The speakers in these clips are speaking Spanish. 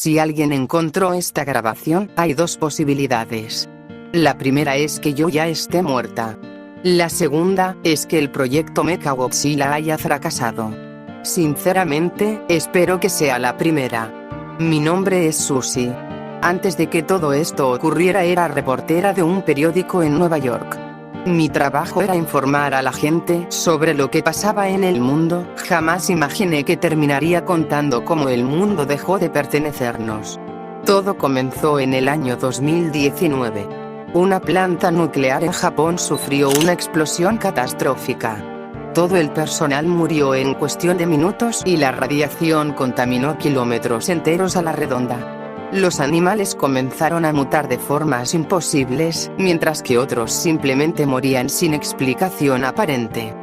Si alguien encontró esta grabación, hay dos posibilidades. La primera es que yo ya esté muerta. La segunda es que el proyecto Mechagodzilla haya fracasado. Sinceramente, espero que sea la primera. Mi nombre es Susie. Antes de que todo esto ocurriera era reportera de un periódico en Nueva York. Mi trabajo era informar a la gente sobre lo que pasaba en el mundo. Jamás imaginé que terminaría contando cómo el mundo dejó de pertenecernos. Todo comenzó en el año 2019. Una planta nuclear en Japón sufrió una explosión catastrófica. Todo el personal murió en cuestión de minutos y la radiación contaminó kilómetros enteros a la redonda. Los animales comenzaron a mutar de formas imposibles, mientras que otros simplemente morían sin explicación aparente.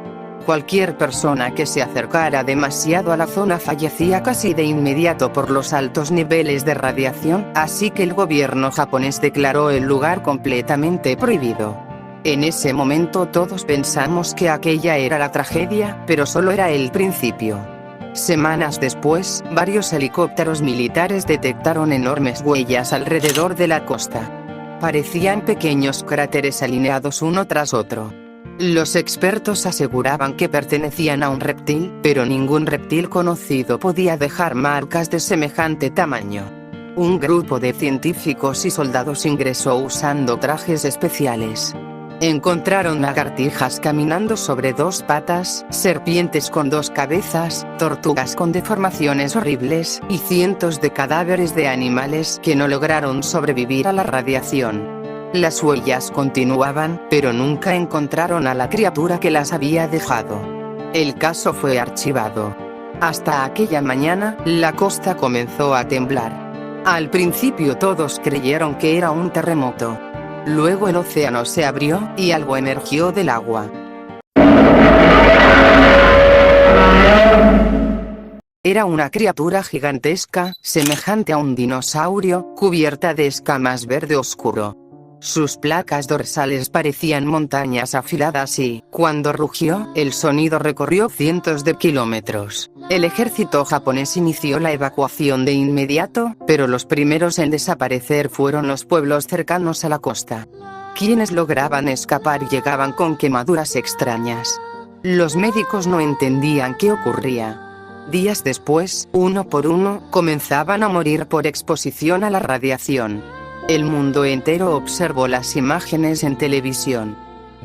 Cualquier persona que se acercara demasiado a la zona fallecía casi de inmediato por los altos niveles de radiación, así que el gobierno japonés declaró el lugar completamente prohibido. En ese momento todos pensamos que aquella era la tragedia, pero solo era el principio. Semanas después, varios helicópteros militares detectaron enormes huellas alrededor de la costa. Parecían pequeños cráteres alineados uno tras otro. Los expertos aseguraban que pertenecían a un reptil, pero ningún reptil conocido podía dejar marcas de semejante tamaño. Un grupo de científicos y soldados ingresó usando trajes especiales. Encontraron lagartijas caminando sobre dos patas, serpientes con dos cabezas, tortugas con deformaciones horribles, y cientos de cadáveres de animales que no lograron sobrevivir a la radiación. Las huellas continuaban, pero nunca encontraron a la criatura que las había dejado. El caso fue archivado. Hasta aquella mañana, la costa comenzó a temblar. Al principio todos creyeron que era un terremoto. Luego el océano se abrió, y algo emergió del agua. Era una criatura gigantesca, semejante a un dinosaurio, cubierta de escamas verde oscuro. Sus placas dorsales parecían montañas afiladas y, cuando rugió, el sonido recorrió cientos de kilómetros. El ejército japonés inició la evacuación de inmediato, pero los primeros en desaparecer fueron los pueblos cercanos a la costa. Quienes lograban escapar llegaban con quemaduras extrañas. Los médicos no entendían qué ocurría. Días después, uno por uno, comenzaban a morir por exposición a la radiación. El mundo entero observó las imágenes en televisión.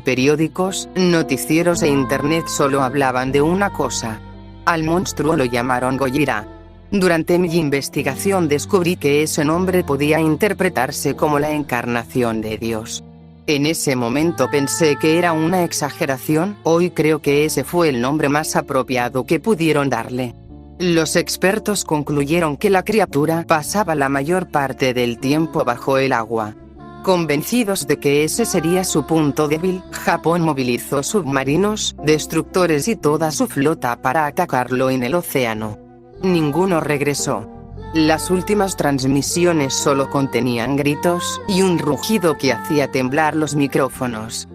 Periódicos, noticieros e internet solo hablaban de una cosa. Al monstruo lo llamaron Gojira. Durante mi investigación descubrí que ese nombre podía interpretarse como la encarnación de Dios. En ese momento pensé que era una exageración, hoy creo que ese fue el nombre más apropiado que pudieron darle. Los expertos concluyeron que la criatura pasaba la mayor parte del tiempo bajo el agua. Convencidos de que ese sería su punto débil, Japón movilizó submarinos, destructores y toda su flota para atacarlo en el océano. Ninguno regresó. Las últimas transmisiones solo contenían gritos y un rugido que hacía temblar los micrófonos.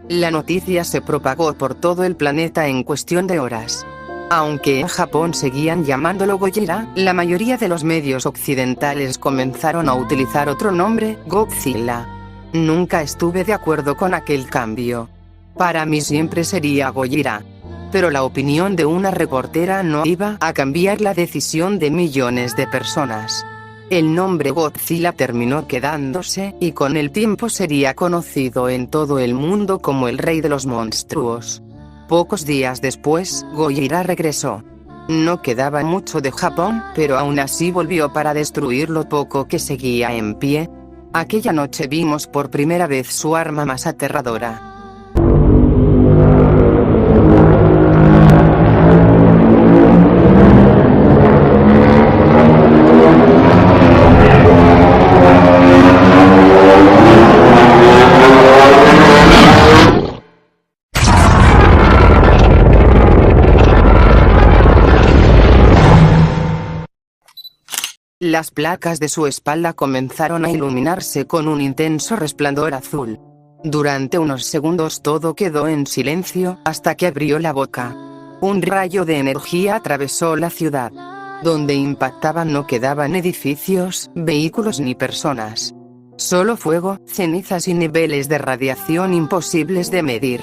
La noticia se propagó por todo el planeta en cuestión de horas. Aunque en Japón seguían llamándolo Gojira, la mayoría de los medios occidentales comenzaron a utilizar otro nombre, Godzilla. Nunca estuve de acuerdo con aquel cambio. Para mí siempre sería Gojira. Pero la opinión de una reportera no iba a cambiar la decisión de millones de personas. El nombre Godzilla terminó quedándose, y con el tiempo sería conocido en todo el mundo como el rey de los monstruos. Pocos días después, Gojira regresó. No quedaba mucho de Japón, pero aún así volvió para destruir lo poco que seguía en pie. Aquella noche vimos por primera vez su arma más aterradora. Las placas de su espalda comenzaron a iluminarse con un intenso resplandor azul. Durante unos segundos todo quedó en silencio, hasta que abrió la boca. Un rayo de energía atravesó la ciudad. Donde impactaban no quedaban edificios, vehículos ni personas. Solo fuego, cenizas y niveles de radiación imposibles de medir.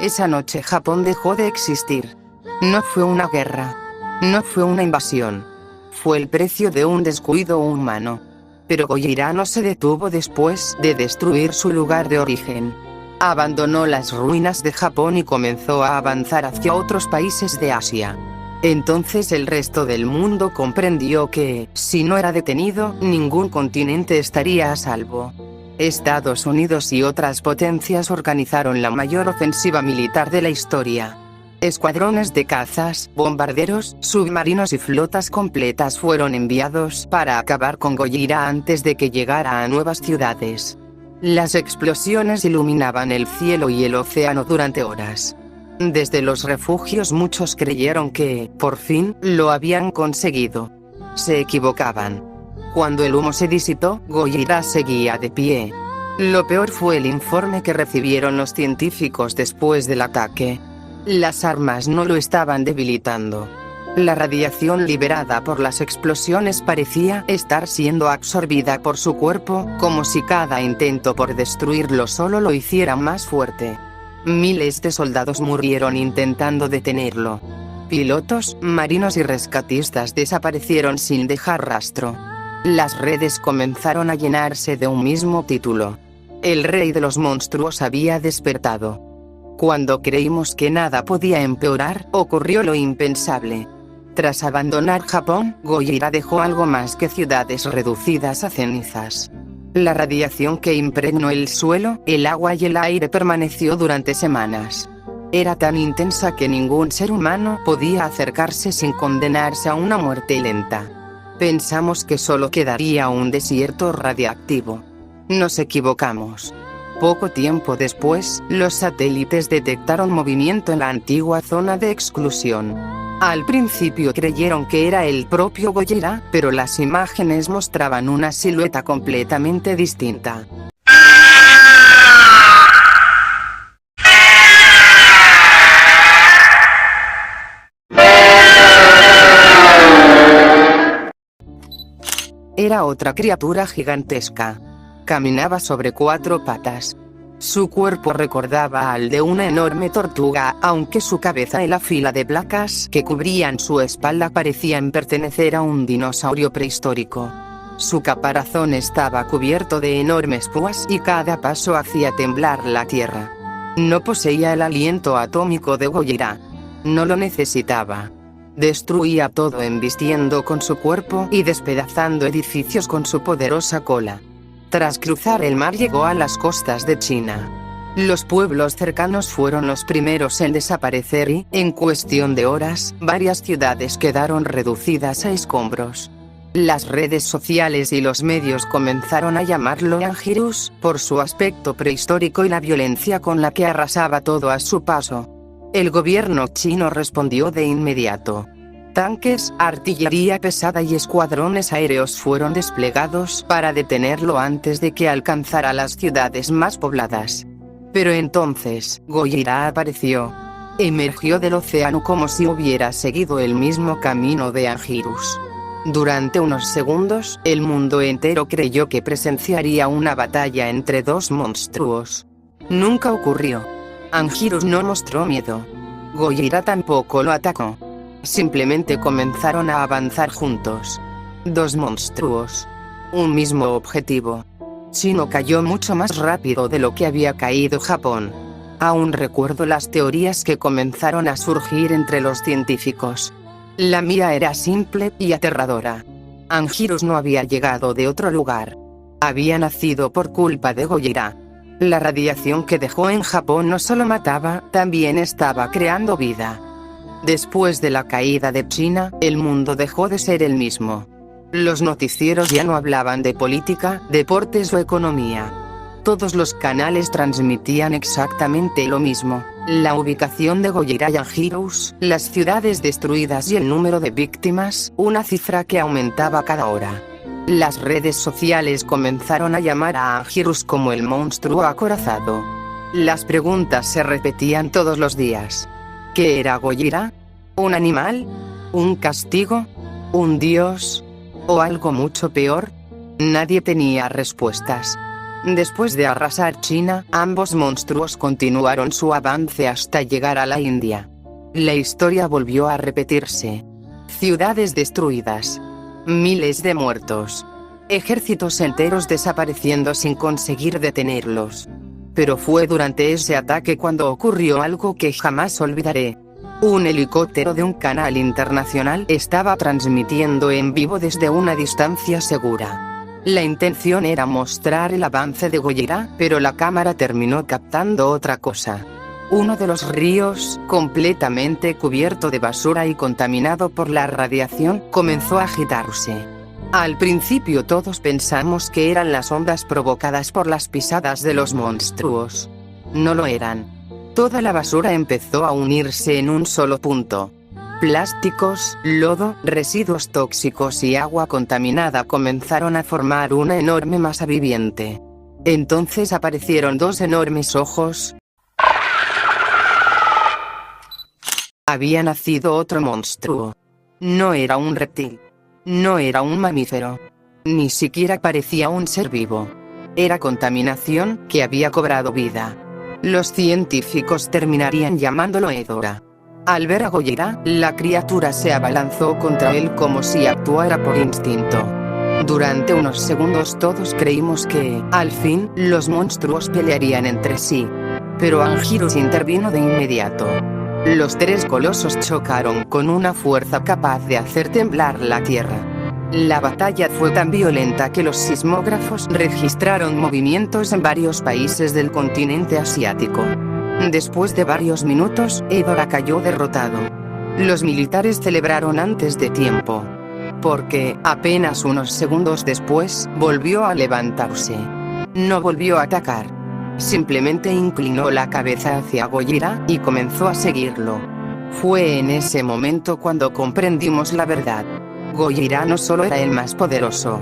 Esa noche Japón dejó de existir. No fue una guerra. No fue una invasión. Fue el precio de un descuido humano. Pero Gojira no se detuvo después de destruir su lugar de origen. Abandonó las ruinas de Japón y comenzó a avanzar hacia otros países de Asia. Entonces el resto del mundo comprendió que, si no era detenido, ningún continente estaría a salvo. Estados Unidos y otras potencias organizaron la mayor ofensiva militar de la historia. Escuadrones de cazas, bombarderos, submarinos y flotas completas fueron enviados para acabar con Gojira antes de que llegara a nuevas ciudades. Las explosiones iluminaban el cielo y el océano durante horas. Desde los refugios muchos creyeron que, por fin, lo habían conseguido. Se equivocaban. Cuando el humo se disipó, Gojira seguía de pie. Lo peor fue el informe que recibieron los científicos después del ataque. Las armas no lo estaban debilitando. La radiación liberada por las explosiones parecía estar siendo absorbida por su cuerpo, como si cada intento por destruirlo solo lo hiciera más fuerte. Miles de soldados murieron intentando detenerlo. Pilotos, marinos y rescatistas desaparecieron sin dejar rastro. Las redes comenzaron a llenarse de un mismo título. El rey de los monstruos había despertado. Cuando creímos que nada podía empeorar, ocurrió lo impensable. Tras abandonar Japón, Gojira dejó algo más que ciudades reducidas a cenizas. La radiación que impregnó el suelo, el agua y el aire permaneció durante semanas. Era tan intensa que ningún ser humano podía acercarse sin condenarse a una muerte lenta. Pensamos que solo quedaría un desierto radiactivo. Nos equivocamos. Poco tiempo después, los satélites detectaron movimiento en la antigua zona de exclusión. Al principio creyeron que era el propio Gojira, pero las imágenes mostraban una silueta completamente distinta. Era otra criatura gigantesca. Caminaba sobre 4 patas. Su cuerpo recordaba al de una enorme tortuga, aunque su cabeza y la fila de placas que cubrían su espalda parecían pertenecer a un dinosaurio prehistórico. Su caparazón estaba cubierto de enormes púas y cada paso hacía temblar la tierra. No poseía el aliento atómico de Gojira. No lo necesitaba. Destruía todo embistiendo con su cuerpo y despedazando edificios con su poderosa cola. Tras cruzar el mar llegó a las costas de China. Los pueblos cercanos fueron los primeros en desaparecer y, en cuestión de horas, varias ciudades quedaron reducidas a escombros. Las redes sociales y los medios comenzaron a llamarlo Anghirus, por su aspecto prehistórico y la violencia con la que arrasaba todo a su paso. El gobierno chino respondió de inmediato. Tanques, artillería pesada y escuadrones aéreos fueron desplegados para detenerlo antes de que alcanzara las ciudades más pobladas. Pero entonces, Gojira apareció. Emergió del océano como si hubiera seguido el mismo camino de Anghirus. Durante unos segundos, el mundo entero creyó que presenciaría una batalla entre dos monstruos. Nunca ocurrió. Anghirus no mostró miedo. Gojira tampoco lo atacó. Simplemente comenzaron a avanzar juntos. Dos monstruos. Un mismo objetivo. Chino cayó mucho más rápido de lo que había caído Japón. Aún recuerdo las teorías que comenzaron a surgir entre los científicos. La mía era simple y aterradora. Anghirus no había llegado de otro lugar. Había nacido por culpa de Gojira. La radiación que dejó en Japón no solo mataba, también estaba creando vida. Después de la caída de China, el mundo dejó de ser el mismo. Los noticieros ya no hablaban de política, deportes o economía. Todos los canales transmitían exactamente lo mismo: la ubicación de Gojira y Anghirus, las ciudades destruidas y el número de víctimas, una cifra que aumentaba cada hora. Las redes sociales comenzaron a llamar a Anghirus como el monstruo acorazado. Las preguntas se repetían todos los días. ¿Qué era Gojira? ¿Un animal? ¿Un castigo? ¿Un dios? ¿O algo mucho peor? Nadie tenía respuestas. Después de arrasar China, ambos monstruos continuaron su avance hasta llegar a la India. La historia volvió a repetirse. Ciudades destruidas. Miles de muertos. Ejércitos enteros desapareciendo sin conseguir detenerlos. Pero fue durante ese ataque cuando ocurrió algo que jamás olvidaré. Un helicóptero de un canal internacional estaba transmitiendo en vivo desde una distancia segura. La intención era mostrar el avance de Gojira, pero la cámara terminó captando otra cosa. Uno de los ríos, completamente cubierto de basura y contaminado por la radiación, comenzó a agitarse. Al principio todos pensamos que eran las ondas provocadas por las pisadas de los monstruos. No lo eran. Toda la basura empezó a unirse en un solo punto. Plásticos, lodo, residuos tóxicos y agua contaminada comenzaron a formar una enorme masa viviente. Entonces aparecieron dos enormes ojos. Había nacido otro monstruo. No era un reptil. No era un mamífero. Ni siquiera parecía un ser vivo. Era contaminación que había cobrado vida. Los científicos terminarían llamándolo Hedorah. Al ver a Gojira, la criatura se abalanzó contra él como si actuara por instinto. Durante unos segundos todos creímos que, al fin, los monstruos pelearían entre sí. Pero Anguirus intervino de inmediato. Los tres colosos chocaron con una fuerza capaz de hacer temblar la tierra. La batalla fue tan violenta que los sismógrafos registraron movimientos en varios países del continente asiático. Después de varios minutos, Hedorah cayó derrotado. Los militares celebraron antes de tiempo. Porque, apenas unos segundos después, volvió a levantarse. No volvió a atacar. Simplemente inclinó la cabeza hacia Gojira y comenzó a seguirlo. Fue en ese momento cuando comprendimos la verdad. Gojira no solo era el más poderoso.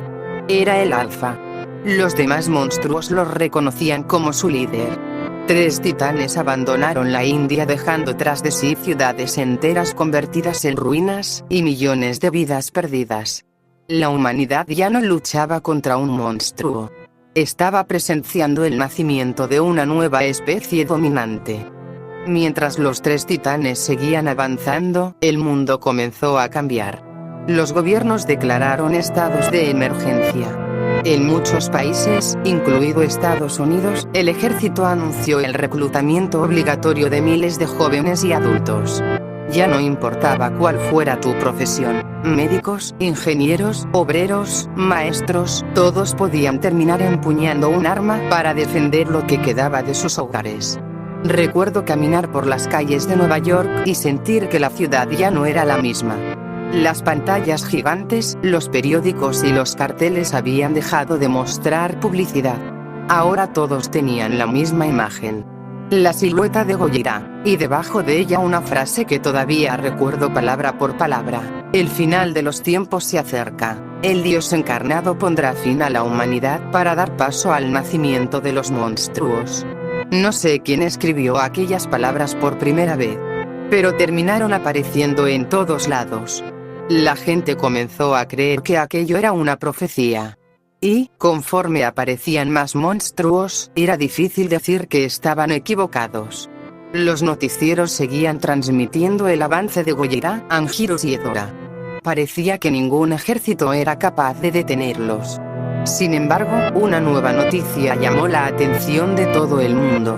Era el alfa. Los demás monstruos lo reconocían como su líder. 3 titanes abandonaron la India dejando tras de sí ciudades enteras convertidas en ruinas, y millones de vidas perdidas. La humanidad ya no luchaba contra un monstruo. Estaba presenciando el nacimiento de una nueva especie dominante. Mientras los 3 titanes seguían avanzando, el mundo comenzó a cambiar. Los gobiernos declararon estados de emergencia. En muchos países, incluido Estados Unidos, el ejército anunció el reclutamiento obligatorio de miles de jóvenes y adultos. Ya no importaba cuál fuera tu profesión, médicos, ingenieros, obreros, maestros, todos podían terminar empuñando un arma para defender lo que quedaba de sus hogares. Recuerdo caminar por las calles de Nueva York y sentir que la ciudad ya no era la misma. Las pantallas gigantes, los periódicos y los carteles habían dejado de mostrar publicidad. Ahora todos tenían la misma imagen. La silueta de Gojira, y debajo de ella una frase que todavía recuerdo palabra por palabra: el final de los tiempos se acerca. El Dios encarnado pondrá fin a la humanidad para dar paso al nacimiento de los monstruos. No sé quién escribió aquellas palabras por primera vez, pero terminaron apareciendo en todos lados. La gente comenzó a creer que aquello era una profecía. Y, conforme aparecían más monstruos, era difícil decir que estaban equivocados. Los noticieros seguían transmitiendo el avance de Gojira, Anguirus y Hedorah. Parecía que ningún ejército era capaz de detenerlos. Sin embargo, una nueva noticia llamó la atención de todo el mundo.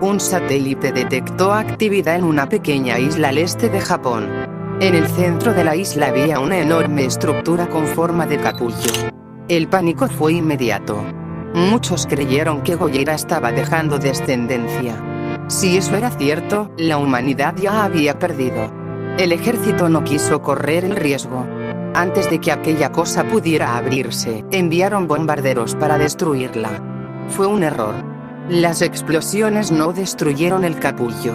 Un satélite detectó actividad en una pequeña isla al este de Japón. En el centro de la isla había una enorme estructura con forma de capullo. El pánico fue inmediato. Muchos creyeron que Gojira estaba dejando descendencia. Si eso era cierto, la humanidad ya había perdido. El ejército no quiso correr el riesgo. Antes de que aquella cosa pudiera abrirse, enviaron bombarderos para destruirla. Fue un error. Las explosiones no destruyeron el capullo.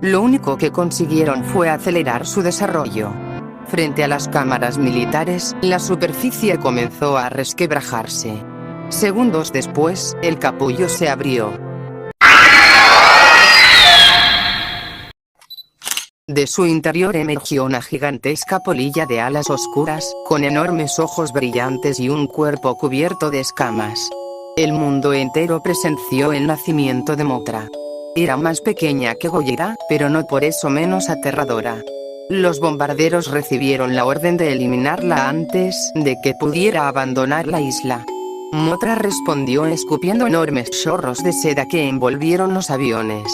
Lo único que consiguieron fue acelerar su desarrollo. Frente a las cámaras militares, la superficie comenzó a resquebrajarse. Segundos después, el capullo se abrió. De su interior emergió una gigantesca polilla de alas oscuras, con enormes ojos brillantes y un cuerpo cubierto de escamas. El mundo entero presenció el nacimiento de Mothra. Era más pequeña que Gojira, pero no por eso menos aterradora. Los bombarderos recibieron la orden de eliminarla antes de que pudiera abandonar la isla. Mothra respondió escupiendo enormes chorros de seda que envolvieron los aviones.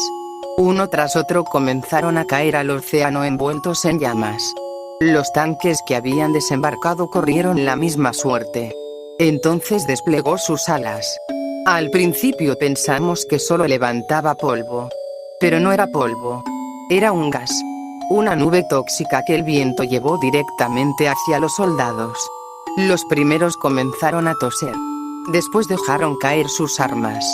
Uno tras otro comenzaron a caer al océano envueltos en llamas. Los tanques que habían desembarcado corrieron la misma suerte. Entonces desplegó sus alas. Al principio pensamos que solo levantaba polvo. Pero no era polvo. Era un gas. Una nube tóxica que el viento llevó directamente hacia los soldados. Los primeros comenzaron a toser. Después dejaron caer sus armas.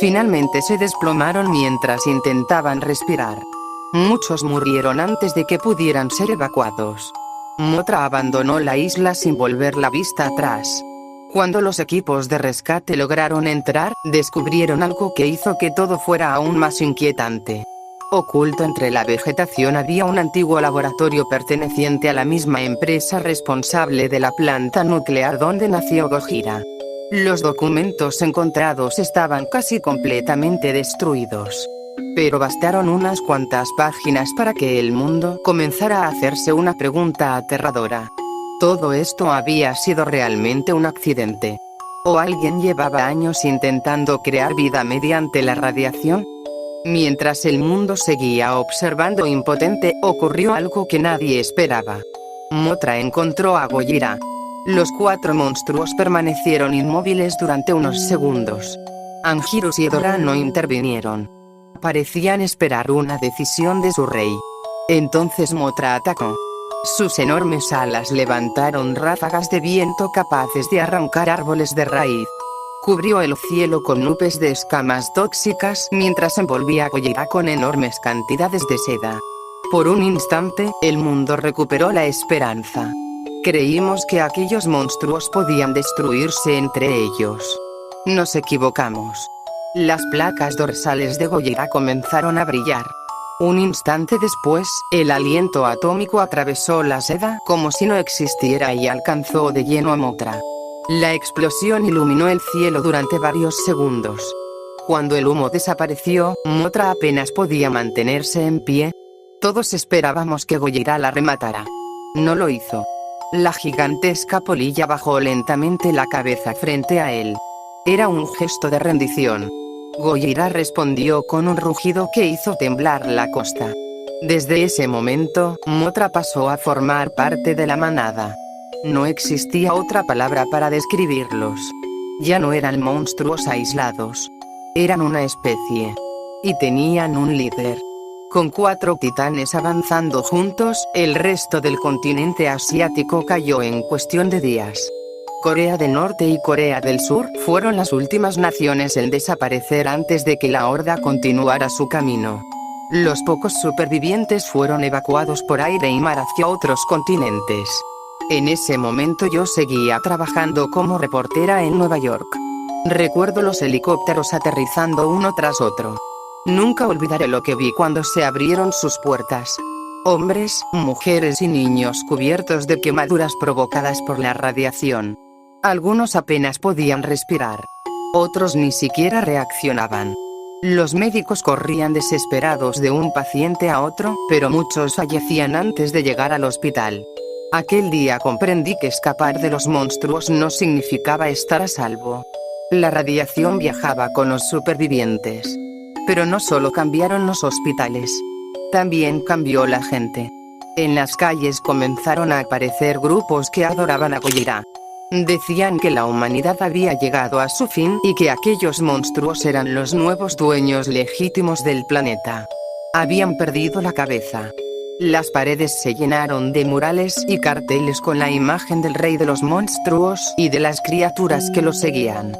Finalmente se desplomaron mientras intentaban respirar. Muchos murieron antes de que pudieran ser evacuados. Mothra abandonó la isla sin volver la vista atrás. Cuando los equipos de rescate lograron entrar, descubrieron algo que hizo que todo fuera aún más inquietante. Oculto entre la vegetación había un antiguo laboratorio perteneciente a la misma empresa responsable de la planta nuclear donde nació Gojira. Los documentos encontrados estaban casi completamente destruidos. Pero bastaron unas cuantas páginas para que el mundo comenzara a hacerse una pregunta aterradora. ¿Todo esto había sido realmente un accidente? ¿O alguien llevaba años intentando crear vida mediante la radiación? Mientras el mundo seguía observando impotente, ocurrió algo que nadie esperaba. Mothra encontró a Gojira. Los 4 monstruos permanecieron inmóviles durante unos segundos. Anguirus y Hedorah no intervinieron. Parecían esperar una decisión de su rey. Entonces Mothra atacó. Sus enormes alas levantaron ráfagas de viento capaces de arrancar árboles de raíz. Cubrió el cielo con nubes de escamas tóxicas mientras envolvía a Gojira con enormes cantidades de seda. Por un instante, el mundo recuperó la esperanza. Creímos que aquellos monstruos podían destruirse entre ellos. Nos equivocamos. Las placas dorsales de Gojira comenzaron a brillar. Un instante después, el aliento atómico atravesó la seda como si no existiera y alcanzó de lleno a Mothra. La explosión iluminó el cielo durante varios segundos. Cuando el humo desapareció, Mothra apenas podía mantenerse en pie. Todos esperábamos que Gojira la rematara. No lo hizo. La gigantesca polilla bajó lentamente la cabeza frente a él. Era un gesto de rendición. Gojira respondió con un rugido que hizo temblar la costa. Desde ese momento, Mothra pasó a formar parte de la manada. No existía otra palabra para describirlos. Ya no eran monstruos aislados. Eran una especie. Y tenían un líder. Con 4 titanes avanzando juntos, el resto del continente asiático cayó en cuestión de días. Corea del Norte y Corea del Sur fueron las últimas naciones en desaparecer antes de que la horda continuara su camino. Los pocos supervivientes fueron evacuados por aire y mar hacia otros continentes. En ese momento yo seguía trabajando como reportera en Nueva York. Recuerdo los helicópteros aterrizando uno tras otro. Nunca olvidaré lo que vi cuando se abrieron sus puertas. Hombres, mujeres y niños cubiertos de quemaduras provocadas por la radiación. Algunos apenas podían respirar. Otros ni siquiera reaccionaban. Los médicos corrían desesperados de un paciente a otro, pero muchos fallecían antes de llegar al hospital. Aquel día comprendí que escapar de los monstruos no significaba estar a salvo. La radiación viajaba con los supervivientes. Pero no solo cambiaron los hospitales. También cambió la gente. En las calles comenzaron a aparecer grupos que adoraban a Gojira. Decían que la humanidad había llegado a su fin y que aquellos monstruos eran los nuevos dueños legítimos del planeta. Habían perdido la cabeza. Las paredes se llenaron de murales y carteles con la imagen del rey de los monstruos y de las criaturas que lo seguían.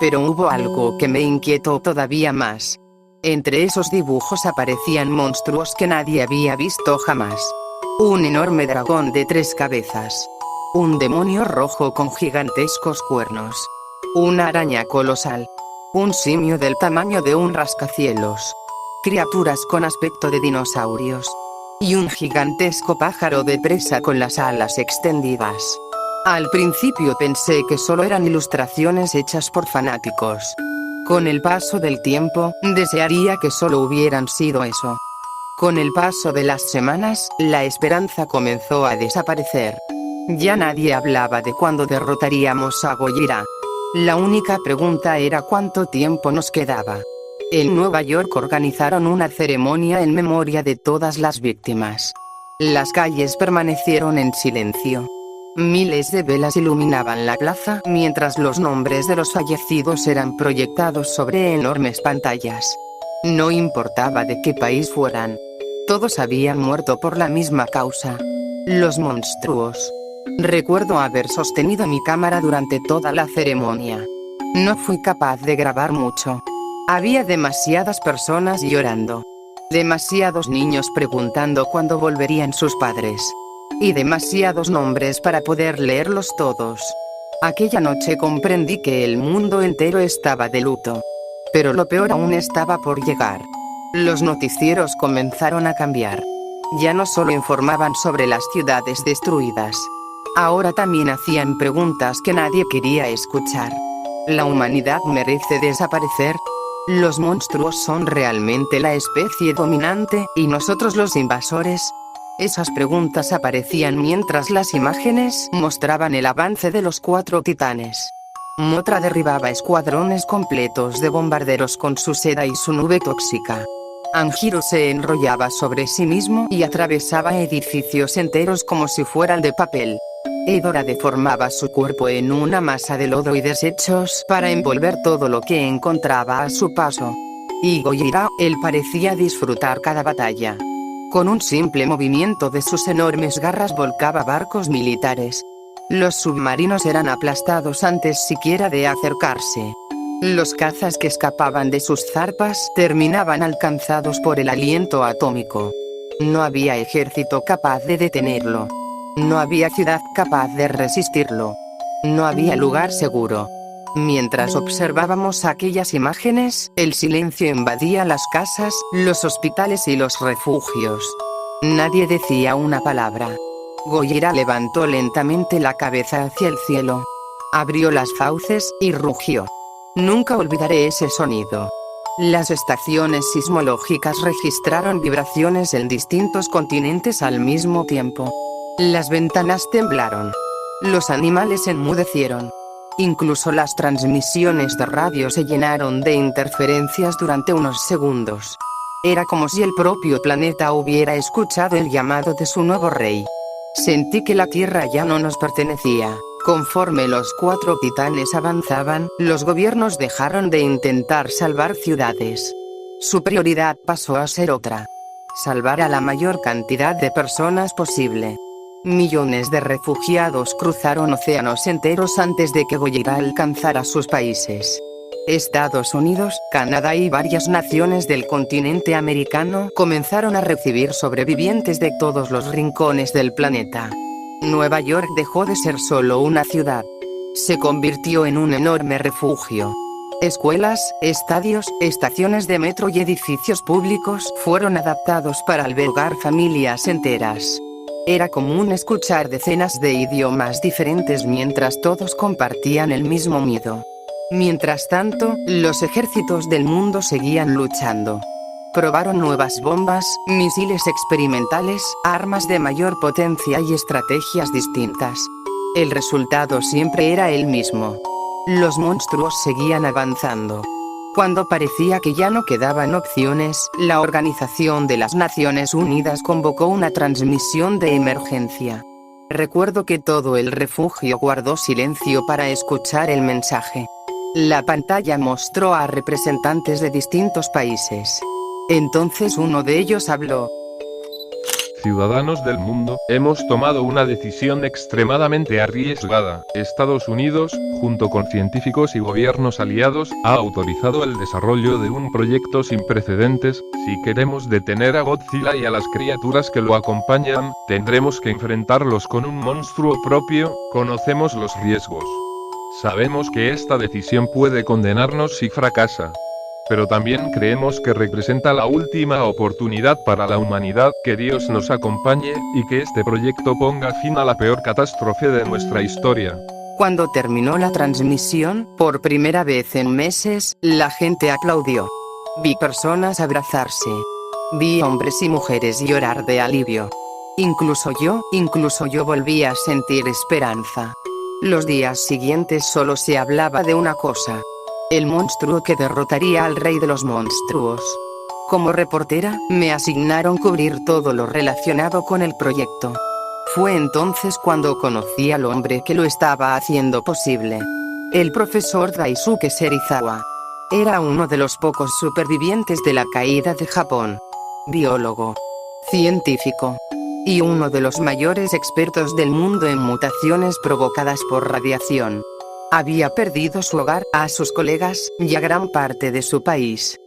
Pero hubo algo que me inquietó todavía más. Entre esos dibujos aparecían monstruos que nadie había visto jamás. Un enorme dragón de 3 cabezas. Un demonio rojo con gigantescos cuernos. Una araña colosal. Un simio del tamaño de un rascacielos. Criaturas con aspecto de dinosaurios. y un gigantesco pájaro de presa con las alas extendidas. Al principio pensé que solo eran ilustraciones hechas por fanáticos. Con el paso del tiempo, desearía que solo hubieran sido eso. Con el paso de las semanas, la esperanza comenzó a desaparecer. Ya nadie hablaba de cuándo derrotaríamos a Gojira. La única pregunta era cuánto tiempo nos quedaba. En Nueva York organizaron una ceremonia en memoria de todas las víctimas. Las calles permanecieron en silencio. Miles de velas iluminaban la plaza mientras los nombres de los fallecidos eran proyectados sobre enormes pantallas. No importaba de qué país fueran. Todos habían muerto por la misma causa. Los monstruos. Recuerdo haber sostenido mi cámara durante toda la ceremonia. No fui capaz de grabar mucho. Había demasiadas personas llorando. Demasiados niños preguntando cuándo volverían sus padres. Y demasiados nombres para poder leerlos todos. Aquella noche comprendí que el mundo entero estaba de luto. Pero lo peor aún estaba por llegar. Los noticieros comenzaron a cambiar. Ya no solo informaban sobre las ciudades destruidas. Ahora también hacían preguntas que nadie quería escuchar. ¿La humanidad merece desaparecer? ¿Los monstruos son realmente la especie dominante y nosotros los invasores? Esas preguntas aparecían mientras las imágenes mostraban el avance de los 4 titanes. Mothra derribaba escuadrones completos de bombarderos con su seda y su nube tóxica. Anjiro se enrollaba sobre sí mismo y atravesaba edificios enteros como si fueran de papel. Hedorah deformaba su cuerpo en una masa de lodo y desechos para envolver todo lo que encontraba a su paso. Y Gojira, él parecía disfrutar cada batalla. Con un simple movimiento de sus enormes garras volcaba barcos militares. Los submarinos eran aplastados antes siquiera de acercarse. Los cazas que escapaban de sus zarpas terminaban alcanzados por el aliento atómico. No había ejército capaz de detenerlo. No había ciudad capaz de resistirlo. No había lugar seguro. Mientras observábamos aquellas imágenes, el silencio invadía las casas, los hospitales y los refugios. Nadie decía una palabra. Gojira levantó lentamente la cabeza hacia el cielo. Abrió las fauces y rugió. Nunca olvidaré ese sonido. Las estaciones sismológicas registraron vibraciones en distintos continentes al mismo tiempo. Las ventanas temblaron. Los animales enmudecieron. Incluso las transmisiones de radio se llenaron de interferencias durante unos segundos. Era como si el propio planeta hubiera escuchado el llamado de su nuevo rey. Sentí que la Tierra ya no nos pertenecía. Conforme los 4 titanes avanzaban, los gobiernos dejaron de intentar salvar ciudades. Su prioridad pasó a ser otra: salvar a la mayor cantidad de personas posible. Millones de refugiados cruzaron océanos enteros antes de que Gojira alcanzara sus países. Estados Unidos, Canadá y varias naciones del continente americano comenzaron a recibir sobrevivientes de todos los rincones del planeta. Nueva York dejó de ser solo una ciudad. Se convirtió en un enorme refugio. Escuelas, estadios, estaciones de metro y edificios públicos fueron adaptados para albergar familias enteras. Era común escuchar decenas de idiomas diferentes mientras todos compartían el mismo miedo. Mientras tanto, los ejércitos del mundo seguían luchando. Probaron nuevas bombas, misiles experimentales, armas de mayor potencia y estrategias distintas. El resultado siempre era el mismo. Los monstruos seguían avanzando. Cuando parecía que ya no quedaban opciones, la Organización de las Naciones Unidas convocó una transmisión de emergencia. Recuerdo que todo el refugio guardó silencio para escuchar el mensaje. La pantalla mostró a representantes de distintos países. Entonces uno de ellos habló. Ciudadanos del mundo, hemos tomado una decisión extremadamente arriesgada. Estados Unidos, junto con científicos y gobiernos aliados, ha autorizado el desarrollo de un proyecto sin precedentes. Si queremos detener a Godzilla y a las criaturas que lo acompañan, tendremos que enfrentarlos con un monstruo propio. Conocemos los riesgos. Sabemos que esta decisión puede condenarnos si fracasa. pero también creemos que representa la última oportunidad para la humanidad. Que Dios nos acompañe, y que este proyecto ponga fin a la peor catástrofe de nuestra historia. Cuando terminó la transmisión, por primera vez en meses, la gente aplaudió. Vi personas abrazarse. Vi hombres y mujeres llorar de alivio. Incluso yo volví a sentir esperanza. Los días siguientes solo se hablaba de una cosa: el monstruo que derrotaría al rey de los monstruos. Como reportera, me asignaron cubrir todo lo relacionado con el proyecto. Fue entonces cuando conocí al hombre que lo estaba haciendo posible. El profesor Daisuke Serizawa. Era uno de los pocos supervivientes de la caída de Japón. Biólogo, científico, y uno de los mayores expertos del mundo en mutaciones provocadas por radiación. Había perdido su hogar, a sus colegas, y a gran parte de su país.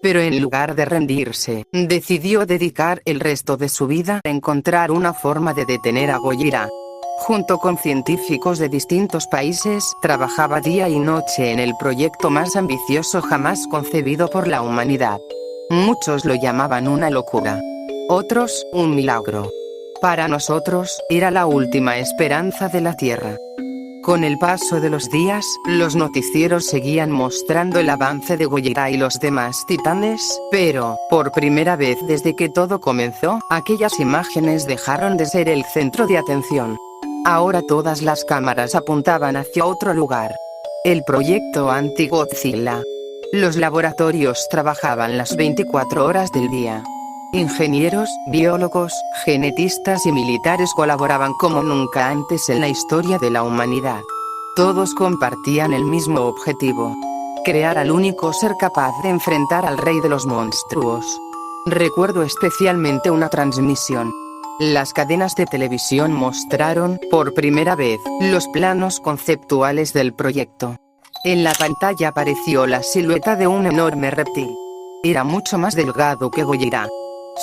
Pero en lugar de rendirse, decidió dedicar el resto de su vida a encontrar una forma de detener a Gojira. Junto con científicos de distintos países, trabajaba día y noche en el proyecto más ambicioso jamás concebido por la humanidad. Muchos lo llamaban una locura. Otros, un milagro. Para nosotros, era la última esperanza de la Tierra. Con el paso de los días, los noticieros seguían mostrando el avance de Gojira y los demás titanes, pero, por primera vez desde que todo comenzó, aquellas imágenes dejaron de ser el centro de atención. Ahora todas las cámaras apuntaban hacia otro lugar. El proyecto anti-Godzilla. Los laboratorios trabajaban las 24 horas del día. Ingenieros, biólogos, genetistas y militares colaboraban como nunca antes en la historia de la humanidad. Todos compartían el mismo objetivo: crear al único ser capaz de enfrentar al rey de los monstruos. Recuerdo especialmente una transmisión. Las cadenas de televisión mostraron, por primera vez, los planos conceptuales del proyecto. En la pantalla apareció la silueta de un enorme reptil. Era mucho más delgado que Gojira.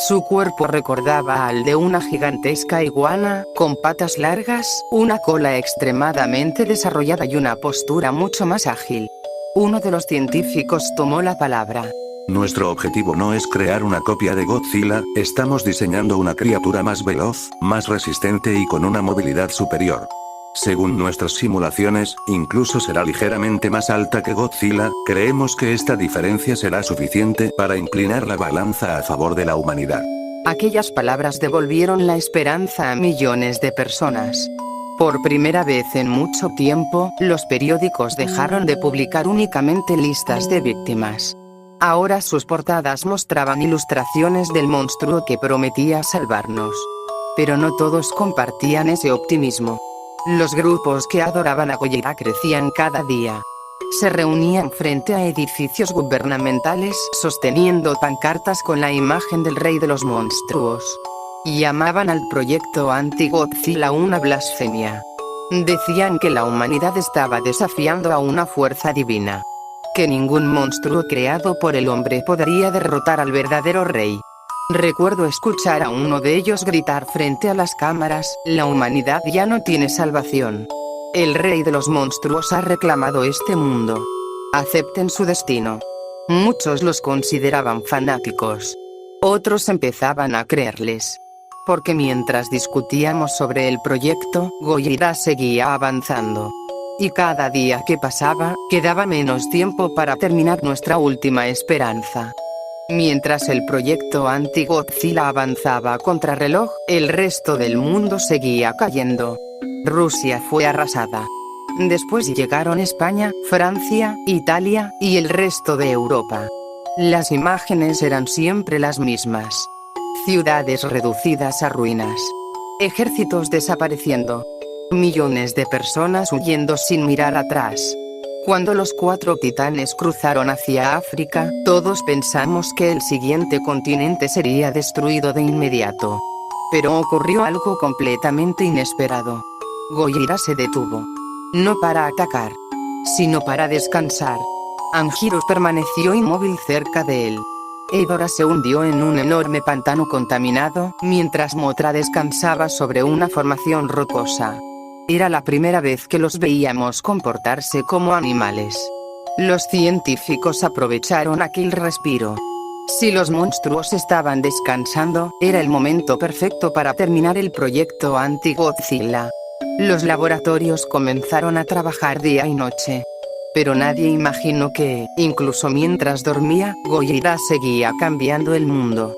Su cuerpo recordaba al de una gigantesca iguana, con patas largas, una cola extremadamente desarrollada y una postura mucho más ágil. Uno de los científicos tomó la palabra. Nuestro objetivo no es crear una copia de Godzilla, estamos diseñando una criatura más veloz, más resistente y con una movilidad superior. Según nuestras simulaciones, incluso será ligeramente más alta que Godzilla. Creemos que esta diferencia será suficiente para inclinar la balanza a favor de la humanidad. Aquellas palabras devolvieron la esperanza a millones de personas. Por primera vez en mucho tiempo, los periódicos dejaron de publicar únicamente listas de víctimas. Ahora sus portadas mostraban ilustraciones del monstruo que prometía salvarnos. Pero no todos compartían ese optimismo. Los grupos que adoraban a Gojira crecían cada día. Se reunían frente a edificios gubernamentales sosteniendo pancartas con la imagen del rey de los monstruos. Llamaban al proyecto anti-Godzilla una blasfemia. Decían que la humanidad estaba desafiando a una fuerza divina. Que ningún monstruo creado por el hombre podría derrotar al verdadero rey. Recuerdo escuchar a uno de ellos gritar frente a las cámaras: la humanidad ya no tiene salvación. El rey de los monstruos ha reclamado este mundo. Acepten su destino. Muchos los consideraban fanáticos. Otros empezaban a creerles. Porque mientras discutíamos sobre el proyecto, Gojira seguía avanzando. Y cada día que pasaba, quedaba menos tiempo para terminar nuestra última esperanza. Mientras el proyecto anti-Godzilla avanzaba a contrarreloj, el resto del mundo seguía cayendo. Rusia fue arrasada. Después llegaron España, Francia, Italia, y el resto de Europa. Las imágenes eran siempre las mismas. Ciudades reducidas a ruinas. Ejércitos desapareciendo. Millones de personas huyendo sin mirar atrás. Cuando los 4 titanes cruzaron hacia África, todos pensamos que el siguiente continente sería destruido de inmediato. Pero ocurrió algo completamente inesperado. Gojira se detuvo. No para atacar, sino para descansar. Anguirus permaneció inmóvil cerca de él. Edora se hundió en un enorme pantano contaminado, mientras Mothra descansaba sobre una formación rocosa. Era la primera vez que los veíamos comportarse como animales. Los científicos aprovecharon aquel respiro. Si los monstruos estaban descansando, era el momento perfecto para terminar el proyecto anti-Godzilla. Los laboratorios comenzaron a trabajar día y noche. Pero nadie imaginó que, incluso mientras dormía, Gojira seguía cambiando el mundo.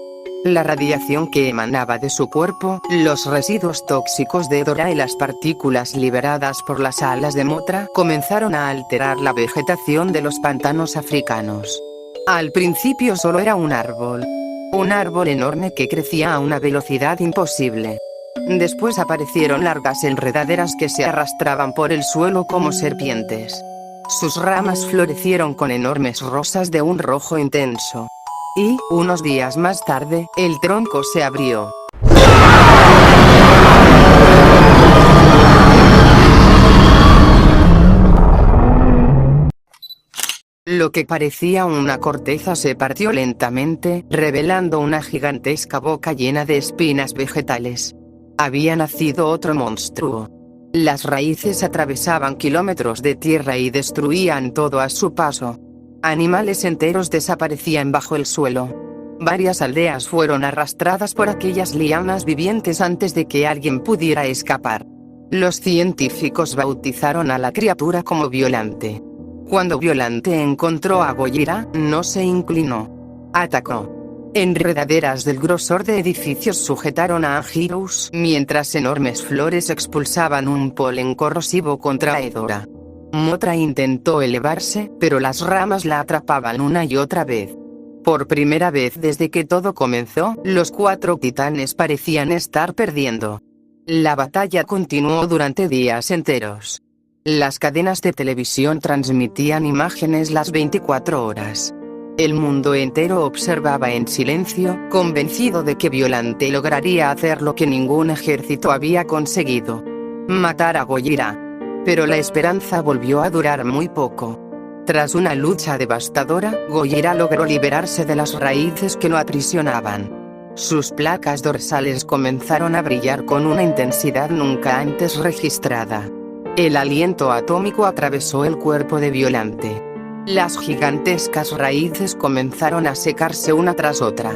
La radiación que emanaba de su cuerpo, los residuos tóxicos de Hedorah y las partículas liberadas por las alas de Mothra comenzaron a alterar la vegetación de los pantanos africanos. Al principio solo era un árbol enorme que crecía a una velocidad imposible. Después aparecieron largas enredaderas que se arrastraban por el suelo como serpientes. Sus ramas florecieron con enormes rosas de un rojo intenso. Y, unos días más tarde, el tronco se abrió. Lo que parecía una corteza se partió lentamente, revelando una gigantesca boca llena de espinas vegetales. Había nacido otro monstruo. Las raíces atravesaban kilómetros de tierra y destruían todo a su paso. Animales enteros desaparecían bajo el suelo. Varias aldeas fueron arrastradas por aquellas lianas vivientes antes de que alguien pudiera escapar. Los científicos bautizaron a la criatura como Violante. Cuando Violante encontró a Gojira, no se inclinó. Atacó. Enredaderas del grosor de edificios sujetaron a Anguirus, mientras enormes flores expulsaban un polen corrosivo contra Hedorah. Mothra intentó elevarse, pero las ramas la atrapaban una y otra vez. Por primera vez desde que todo comenzó, los 4 titanes parecían estar perdiendo. La batalla continuó durante días enteros. Las cadenas de televisión transmitían imágenes las 24 horas. El mundo entero observaba en silencio, convencido de que Violante lograría hacer lo que ningún ejército había conseguido: matar a Gojira. Pero la esperanza volvió a durar muy poco. Tras una lucha devastadora, Gojira logró liberarse de las raíces que lo aprisionaban. Sus placas dorsales comenzaron a brillar con una intensidad nunca antes registrada. El aliento atómico atravesó el cuerpo de Violante. Las gigantescas raíces comenzaron a secarse una tras otra.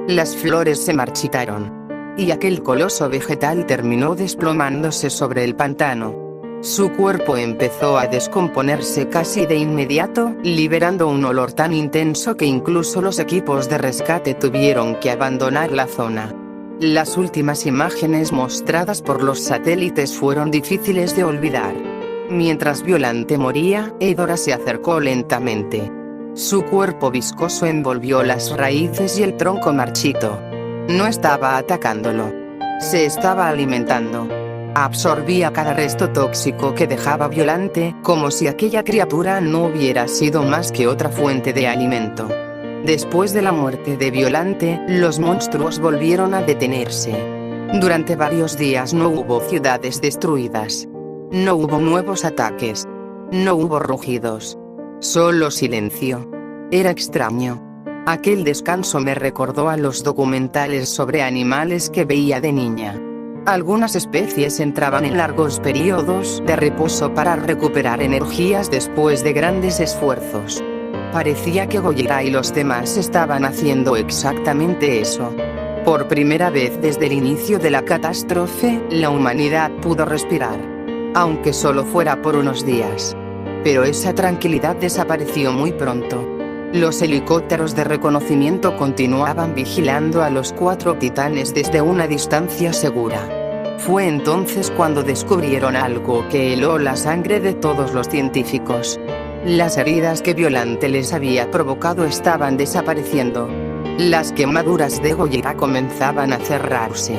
Las flores se marchitaron. Y aquel coloso vegetal terminó desplomándose sobre el pantano. Su cuerpo empezó a descomponerse casi de inmediato, liberando un olor tan intenso que incluso los equipos de rescate tuvieron que abandonar la zona. Las últimas imágenes mostradas por los satélites fueron difíciles de olvidar. Mientras Violante moría, Hedorah se acercó lentamente. Su cuerpo viscoso envolvió las raíces y el tronco marchito. No estaba atacándolo. Se estaba alimentando. Absorbía cada resto tóxico que dejaba Violante, como si aquella criatura no hubiera sido más que otra fuente de alimento. Después de la muerte de Violante, los monstruos volvieron a detenerse. Durante varios días no hubo ciudades destruidas. No hubo nuevos ataques. No hubo rugidos. Solo silencio. Era extraño. Aquel descanso me recordó a los documentales sobre animales que veía de niña. Algunas especies entraban en largos periodos de reposo para recuperar energías después de grandes esfuerzos. Parecía que Gojira y los demás estaban haciendo exactamente eso. Por primera vez desde el inicio de la catástrofe, la humanidad pudo respirar. Aunque solo fuera por unos días. Pero esa tranquilidad desapareció muy pronto. Los helicópteros de reconocimiento continuaban vigilando a los 4 titanes desde una distancia segura. Fue entonces cuando descubrieron algo que heló la sangre de todos los científicos. Las heridas que Violante les había provocado estaban desapareciendo. Las quemaduras de Gojira comenzaban a cerrarse.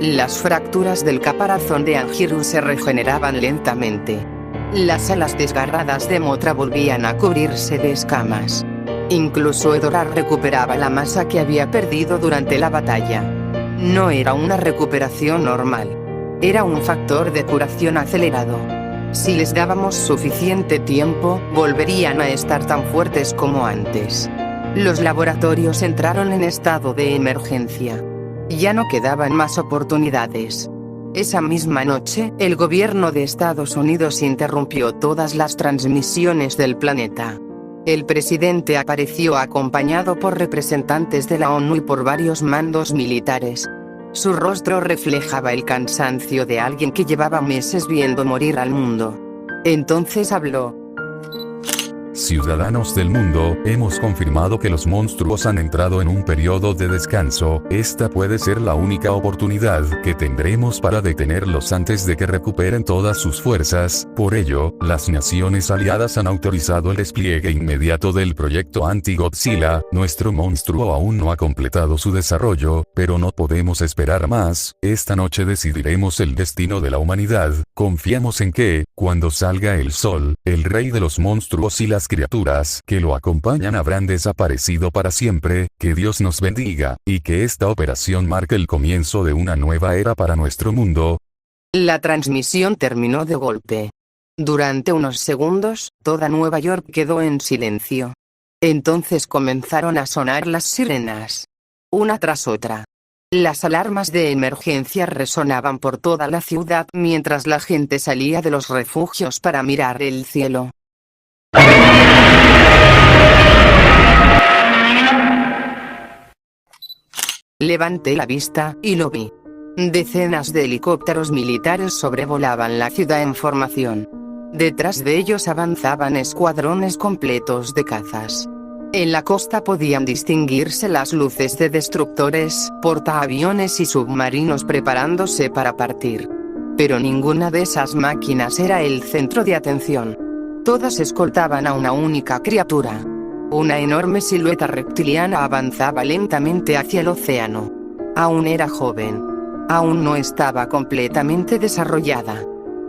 Las fracturas del caparazón de Anguirus se regeneraban lentamente. Las alas desgarradas de Mothra volvían a cubrirse de escamas. Incluso Hedorah recuperaba la masa que había perdido durante la batalla. No era una recuperación normal. Era un factor de curación acelerado. Si les dábamos suficiente tiempo, volverían a estar tan fuertes como antes. Los laboratorios entraron en estado de emergencia. Ya no quedaban más oportunidades. Esa misma noche, el gobierno de Estados Unidos interrumpió todas las transmisiones del planeta. El presidente apareció acompañado por representantes de la ONU y por varios mandos militares. Su rostro reflejaba el cansancio de alguien que llevaba meses viendo morir al mundo. Entonces habló. Ciudadanos del mundo, hemos confirmado que los monstruos han entrado en un periodo de descanso. Esta puede ser la única oportunidad que tendremos para detenerlos antes de que recuperen todas sus fuerzas. Por ello, las naciones aliadas han autorizado el despliegue inmediato del proyecto anti-Godzilla. Nuestro monstruo aún no ha completado su desarrollo, pero no podemos esperar más. Esta noche decidiremos el destino de la humanidad. Confiamos en que, cuando salga el sol, el rey de los monstruos y las criaturas que lo acompañan habrán desaparecido para siempre. Que Dios nos bendiga, y que esta operación marque el comienzo de una nueva era para nuestro mundo. La transmisión terminó de golpe. Durante unos segundos, toda Nueva York quedó en silencio. Entonces comenzaron a sonar las sirenas, una tras otra. Las alarmas de emergencia resonaban por toda la ciudad mientras la gente salía de los refugios para mirar el cielo. Levanté la vista, y lo vi. Decenas de helicópteros militares sobrevolaban la ciudad en formación. Detrás de ellos avanzaban escuadrones completos de cazas. En la costa podían distinguirse las luces de destructores, portaaviones y submarinos preparándose para partir. Pero ninguna de esas máquinas era el centro de atención. Todas escoltaban a una única criatura. Una enorme silueta reptiliana avanzaba lentamente hacia el océano. Aún era joven. Aún no estaba completamente desarrollada.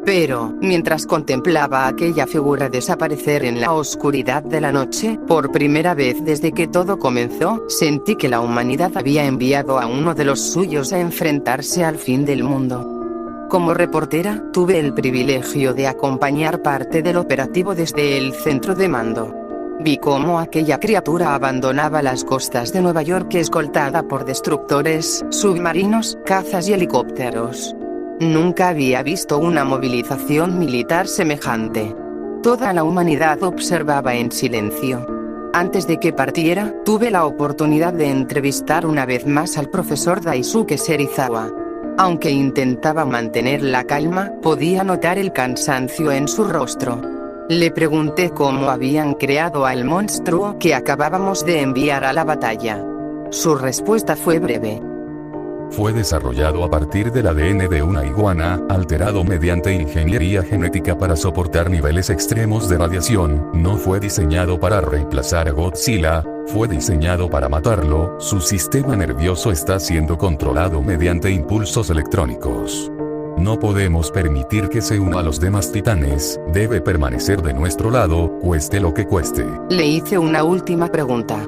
Pero, mientras contemplaba a aquella figura desaparecer en la oscuridad de la noche, por primera vez desde que todo comenzó, sentí que la humanidad había enviado a uno de los suyos a enfrentarse al fin del mundo. Como reportera, tuve el privilegio de acompañar parte del operativo desde el centro de mando. Vi cómo aquella criatura abandonaba las costas de Nueva York escoltada por destructores, submarinos, cazas y helicópteros. Nunca había visto una movilización militar semejante. Toda la humanidad observaba en silencio. Antes de que partiera, tuve la oportunidad de entrevistar una vez más al profesor Daisuke Serizawa. Aunque intentaba mantener la calma, podía notar el cansancio en su rostro. Le pregunté cómo habían creado al monstruo que acabábamos de enviar a la batalla. Su respuesta fue breve. Fue desarrollado a partir del ADN de una iguana, alterado mediante ingeniería genética para soportar niveles extremos de radiación. No fue diseñado para reemplazar a Godzilla, fue diseñado para matarlo. Su sistema nervioso está siendo controlado mediante impulsos electrónicos. No podemos permitir que se una a los demás titanes, debe permanecer de nuestro lado, cueste lo que cueste. Le hice una última pregunta.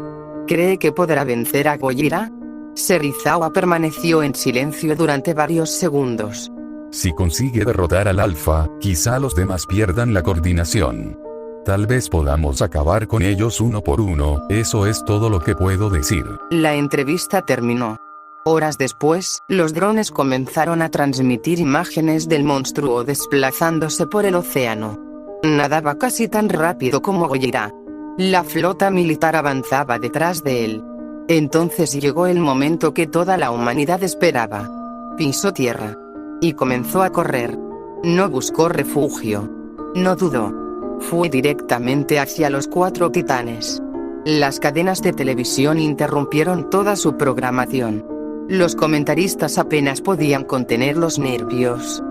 ¿Cree que podrá vencer a Gojira? Serizawa permaneció en silencio durante varios segundos. Si consigue derrotar al Alfa, quizá los demás pierdan la coordinación. Tal vez podamos acabar con ellos uno por uno, eso es todo lo que puedo decir. La entrevista terminó. Horas después, los drones comenzaron a transmitir imágenes del monstruo desplazándose por el océano. Nadaba casi tan rápido como Gojira. La flota militar avanzaba detrás de él. Entonces llegó el momento que toda la humanidad esperaba. Pisó tierra. Y comenzó a correr. No buscó refugio. No dudó. Fue directamente hacia los 4 titanes. Las cadenas de televisión interrumpieron toda su programación. Los comentaristas apenas podían contener los nervios.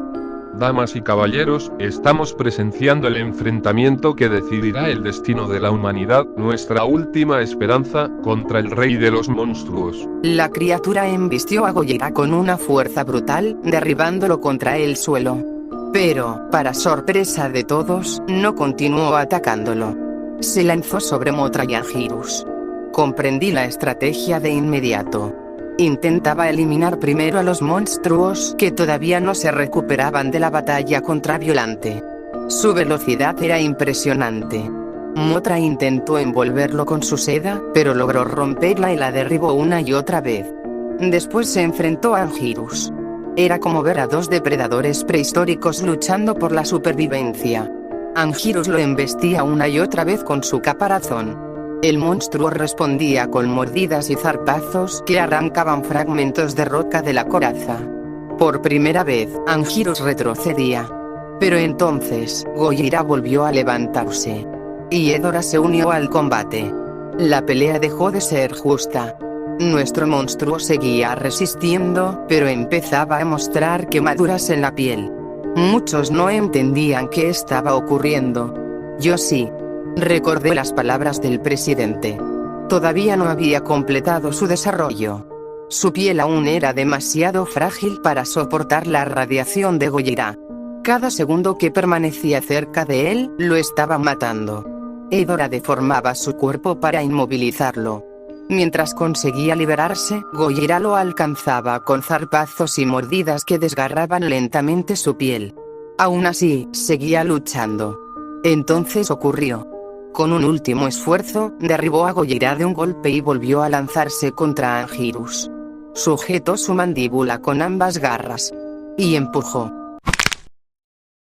Damas y caballeros, estamos presenciando el enfrentamiento que decidirá el destino de la humanidad, nuestra última esperanza, contra el rey de los monstruos. La criatura embistió a Gojira con una fuerza brutal, derribándolo contra el suelo. Pero, para sorpresa de todos, no continuó atacándolo. Se lanzó sobre Mothra y Anguirus. Comprendí la estrategia de inmediato. Intentaba eliminar primero a los monstruos que todavía no se recuperaban de la batalla contra Violante. Su velocidad era impresionante. Mothra intentó envolverlo con su seda, pero logró romperla y la derribó una y otra vez. Después se enfrentó a Anguirus. Era como ver a 2 depredadores prehistóricos luchando por la supervivencia. Anguirus lo embestía una y otra vez con su caparazón. El monstruo respondía con mordidas y zarpazos que arrancaban fragmentos de roca de la coraza. Por primera vez, Anguirus retrocedía. Pero entonces, Gojira volvió a levantarse. Y Hedorah se unió al combate. La pelea dejó de ser justa. Nuestro monstruo seguía resistiendo, pero empezaba a mostrar quemaduras en la piel. Muchos no entendían qué estaba ocurriendo. Yo sí. Recordé las palabras del presidente. Todavía no había completado su desarrollo. Su piel aún era demasiado frágil para soportar la radiación de Gojira. Cada segundo que permanecía cerca de él, lo estaba matando. Hedorah deformaba su cuerpo para inmovilizarlo. Mientras conseguía liberarse, Gojira lo alcanzaba con zarpazos y mordidas que desgarraban lentamente su piel. Aún así, seguía luchando. Entonces ocurrió. Con un último esfuerzo, derribó a Gojira de un golpe y volvió a lanzarse contra Anguirus. Sujetó su mandíbula con ambas garras. Y empujó.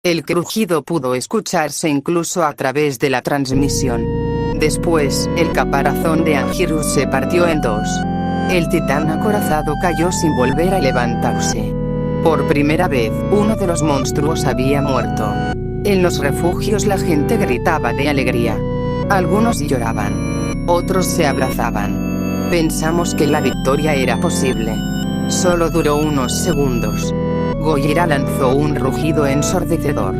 El crujido pudo escucharse incluso a través de la transmisión. Después, el caparazón de Anguirus se partió en dos. El titán acorazado cayó sin volver a levantarse. Por primera vez, uno de los monstruos había muerto. En los refugios la gente gritaba de alegría. Algunos lloraban. Otros se abrazaban. Pensamos que la victoria era posible. Solo duró unos segundos. Gojira lanzó un rugido ensordecedor.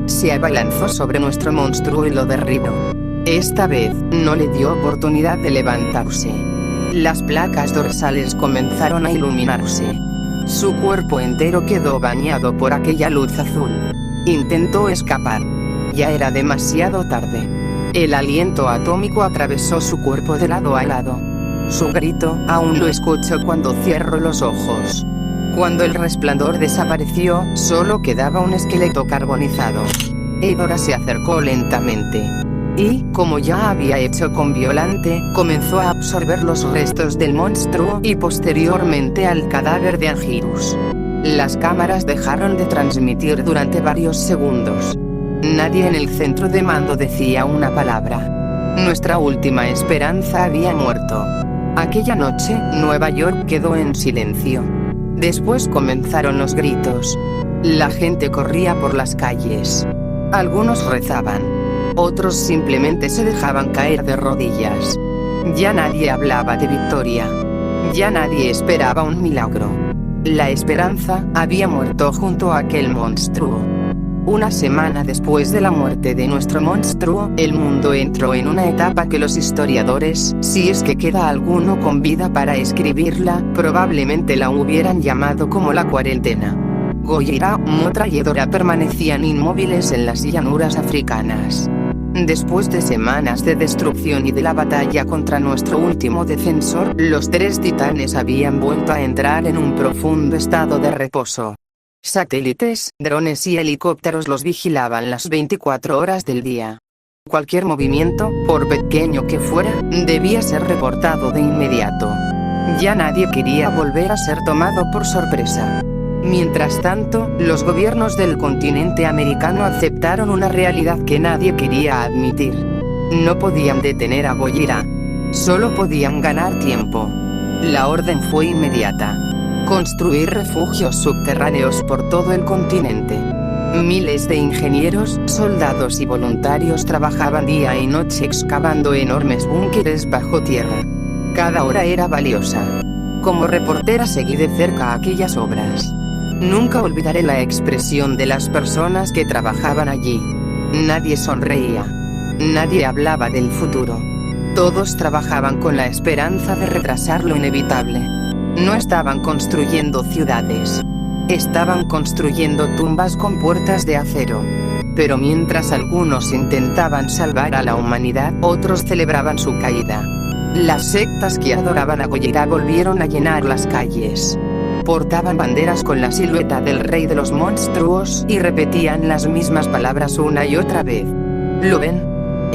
Se abalanzó sobre nuestro monstruo y lo derribó. Esta vez, no le dio oportunidad de levantarse. Las placas dorsales comenzaron a iluminarse. Su cuerpo entero quedó bañado por aquella luz azul. Intentó escapar. Ya era demasiado tarde. El aliento atómico atravesó su cuerpo de lado a lado. Su grito, aún lo escucho cuando cierro los ojos. Cuando el resplandor desapareció, solo quedaba un esqueleto carbonizado. Hedorah se acercó lentamente. Y, como ya había hecho con Violante, comenzó a absorber los restos del monstruo y posteriormente al cadáver de Anguirus. Las cámaras dejaron de transmitir durante varios segundos. Nadie en el centro de mando decía una palabra. Nuestra última esperanza había muerto. Aquella noche, Nueva York quedó en silencio. Después comenzaron los gritos. La gente corría por las calles. Algunos rezaban. Otros simplemente se dejaban caer de rodillas. Ya nadie hablaba de victoria. Ya nadie esperaba un milagro. La esperanza había muerto junto a aquel monstruo. Una semana después de la muerte de nuestro monstruo, el mundo entró en una etapa que los historiadores, si es que queda alguno con vida para escribirla, probablemente la hubieran llamado como la cuarentena. Gojira, Mothra y Hedorah permanecían inmóviles en las llanuras africanas. Después de semanas de destrucción y de la batalla contra nuestro último defensor, los tres titanes habían vuelto a entrar en un profundo estado de reposo. Satélites, drones y helicópteros los vigilaban las 24 horas del día. Cualquier movimiento, por pequeño que fuera, debía ser reportado de inmediato. Ya nadie quería volver a ser tomado por sorpresa. Mientras tanto, los gobiernos del continente americano aceptaron una realidad que nadie quería admitir. No podían detener a Gojira. Solo podían ganar tiempo. La orden fue inmediata. Construir refugios subterráneos por todo el continente. Miles de ingenieros, soldados y voluntarios trabajaban día y noche excavando enormes búnkeres bajo tierra. Cada hora era valiosa. Como reportera seguí de cerca aquellas obras. Nunca olvidaré la expresión de las personas que trabajaban allí. Nadie sonreía. Nadie hablaba del futuro. Todos trabajaban con la esperanza de retrasar lo inevitable. No estaban construyendo ciudades. Estaban construyendo tumbas con puertas de acero. Pero mientras algunos intentaban salvar a la humanidad, otros celebraban su caída. Las sectas que adoraban a Gojira volvieron a llenar las calles. Portaban banderas con la silueta del rey de los monstruos y repetían las mismas palabras una y otra vez. ¿Lo ven?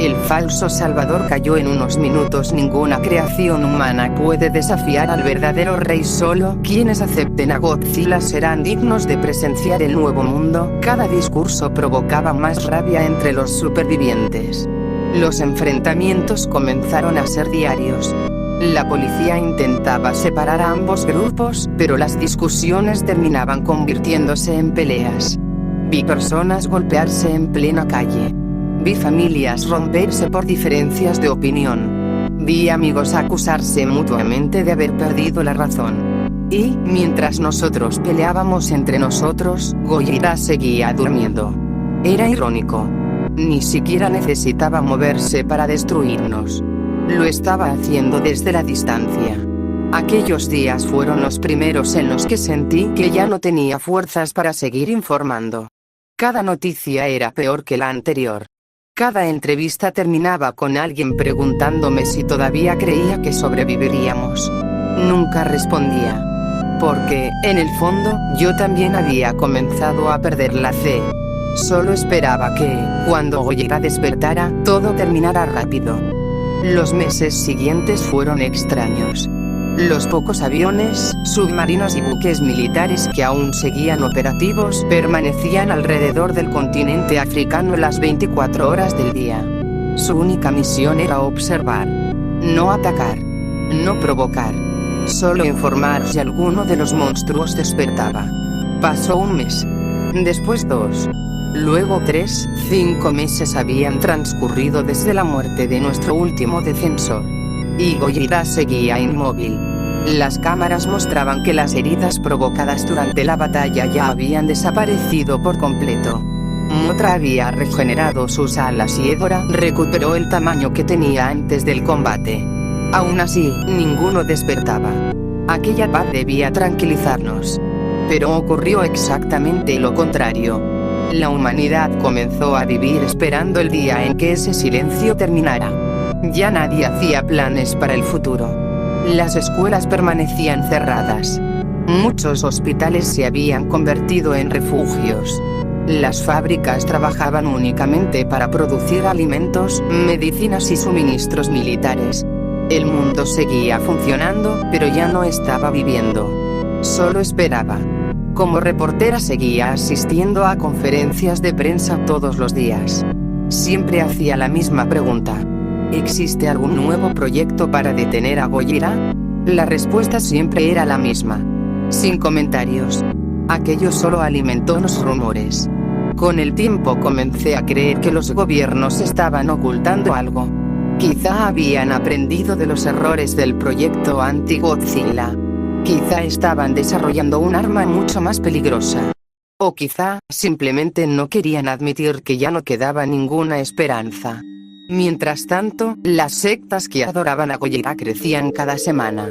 El falso Salvador cayó en unos minutos. Ninguna creación humana puede desafiar al verdadero rey. Solo quienes acepten a Godzilla serán dignos de presenciar el nuevo mundo. Cada discurso provocaba más rabia entre los supervivientes. Los enfrentamientos comenzaron a ser diarios. La policía intentaba separar a ambos grupos, pero las discusiones terminaban convirtiéndose en peleas. Vi personas golpearse en plena calle. Vi familias romperse por diferencias de opinión. Vi amigos acusarse mutuamente de haber perdido la razón. Y, mientras nosotros peleábamos entre nosotros, Gojira seguía durmiendo. Era irónico. Ni siquiera necesitaba moverse para destruirnos. Lo estaba haciendo desde la distancia. Aquellos días fueron los primeros en los que sentí que ya no tenía fuerzas para seguir informando. Cada noticia era peor que la anterior. Cada entrevista terminaba con alguien preguntándome si todavía creía que sobreviviríamos. Nunca respondía. Porque, en el fondo, yo también había comenzado a perder la fe. Solo esperaba que, cuando Gojira despertara, todo terminara rápido. Los meses siguientes fueron extraños. Los pocos aviones, submarinos y buques militares que aún seguían operativos permanecían alrededor del continente africano las 24 horas del día. Su única misión era observar. No atacar. No provocar. Solo informar si alguno de los monstruos despertaba. Pasó un mes. Después 2. Luego 3, 5 meses habían transcurrido desde la muerte de nuestro último defensor. Y Gojira seguía inmóvil. Las cámaras mostraban que las heridas provocadas durante la batalla ya habían desaparecido por completo. Mothra había regenerado sus alas y Ghidorah recuperó el tamaño que tenía antes del combate. Aún así, ninguno despertaba. Aquella paz debía tranquilizarnos. Pero ocurrió exactamente lo contrario. La humanidad comenzó a vivir esperando el día en que ese silencio terminara. Ya nadie hacía planes para el futuro. Las escuelas permanecían cerradas. Muchos hospitales se habían convertido en refugios. Las fábricas trabajaban únicamente para producir alimentos, medicinas y suministros militares. El mundo seguía funcionando, pero ya no estaba viviendo. Solo esperaba. Como reportera seguía asistiendo a conferencias de prensa todos los días. Siempre hacía la misma pregunta. ¿Existe algún nuevo proyecto para detener a Gojira? La respuesta siempre era la misma. Sin comentarios. Aquello solo alimentó los rumores. Con el tiempo comencé a creer que los gobiernos estaban ocultando algo. Quizá habían aprendido de los errores del proyecto anti-Godzilla. Quizá estaban desarrollando un arma mucho más peligrosa. O quizá, simplemente no querían admitir que ya no quedaba ninguna esperanza. Mientras tanto, las sectas que adoraban a Gojira crecían cada semana.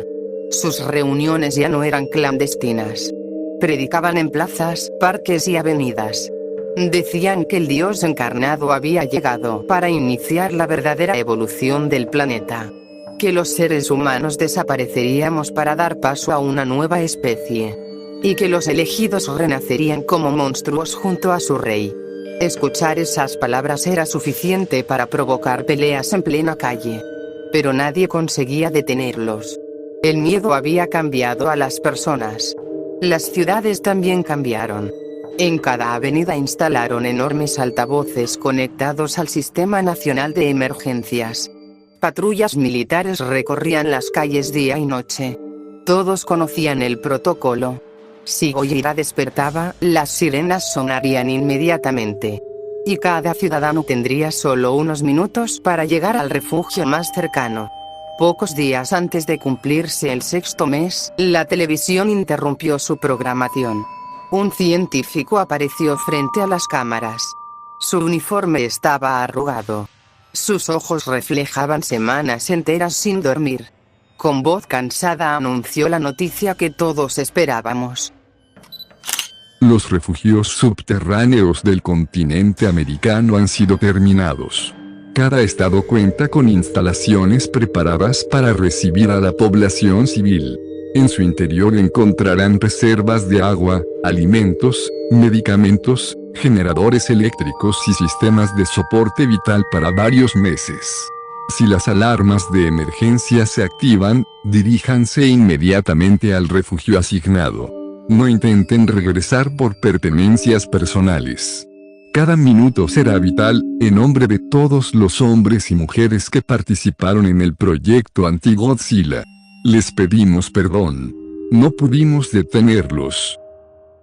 Sus reuniones ya no eran clandestinas. Predicaban en plazas, parques y avenidas. Decían que el dios encarnado había llegado para iniciar la verdadera evolución del planeta. Que los seres humanos desapareceríamos para dar paso a una nueva especie. Y que los elegidos renacerían como monstruos junto a su rey. Escuchar esas palabras era suficiente para provocar peleas en plena calle. Pero nadie conseguía detenerlos. El miedo había cambiado a las personas. Las ciudades también cambiaron. En cada avenida instalaron enormes altavoces conectados al Sistema Nacional de Emergencias. Patrullas militares recorrían las calles día y noche. Todos conocían el protocolo. Si Gojira despertaba, las sirenas sonarían inmediatamente. Y cada ciudadano tendría solo unos minutos para llegar al refugio más cercano. Pocos días antes de cumplirse el 6º mes, la televisión interrumpió su programación. Un científico apareció frente a las cámaras. Su uniforme estaba arrugado. Sus ojos reflejaban semanas enteras sin dormir. Con voz cansada anunció la noticia que todos esperábamos. Los refugios subterráneos del continente americano han sido terminados. Cada estado cuenta con instalaciones preparadas para recibir a la población civil. En su interior encontrarán reservas de agua, alimentos, medicamentos, generadores eléctricos y sistemas de soporte vital para varios meses. Si las alarmas de emergencia se activan, diríjanse inmediatamente al refugio asignado. No intenten regresar por pertenencias personales. Cada minuto será vital, en nombre de todos los hombres y mujeres que participaron en el proyecto anti-Godzilla. Les pedimos perdón. No pudimos detenerlos.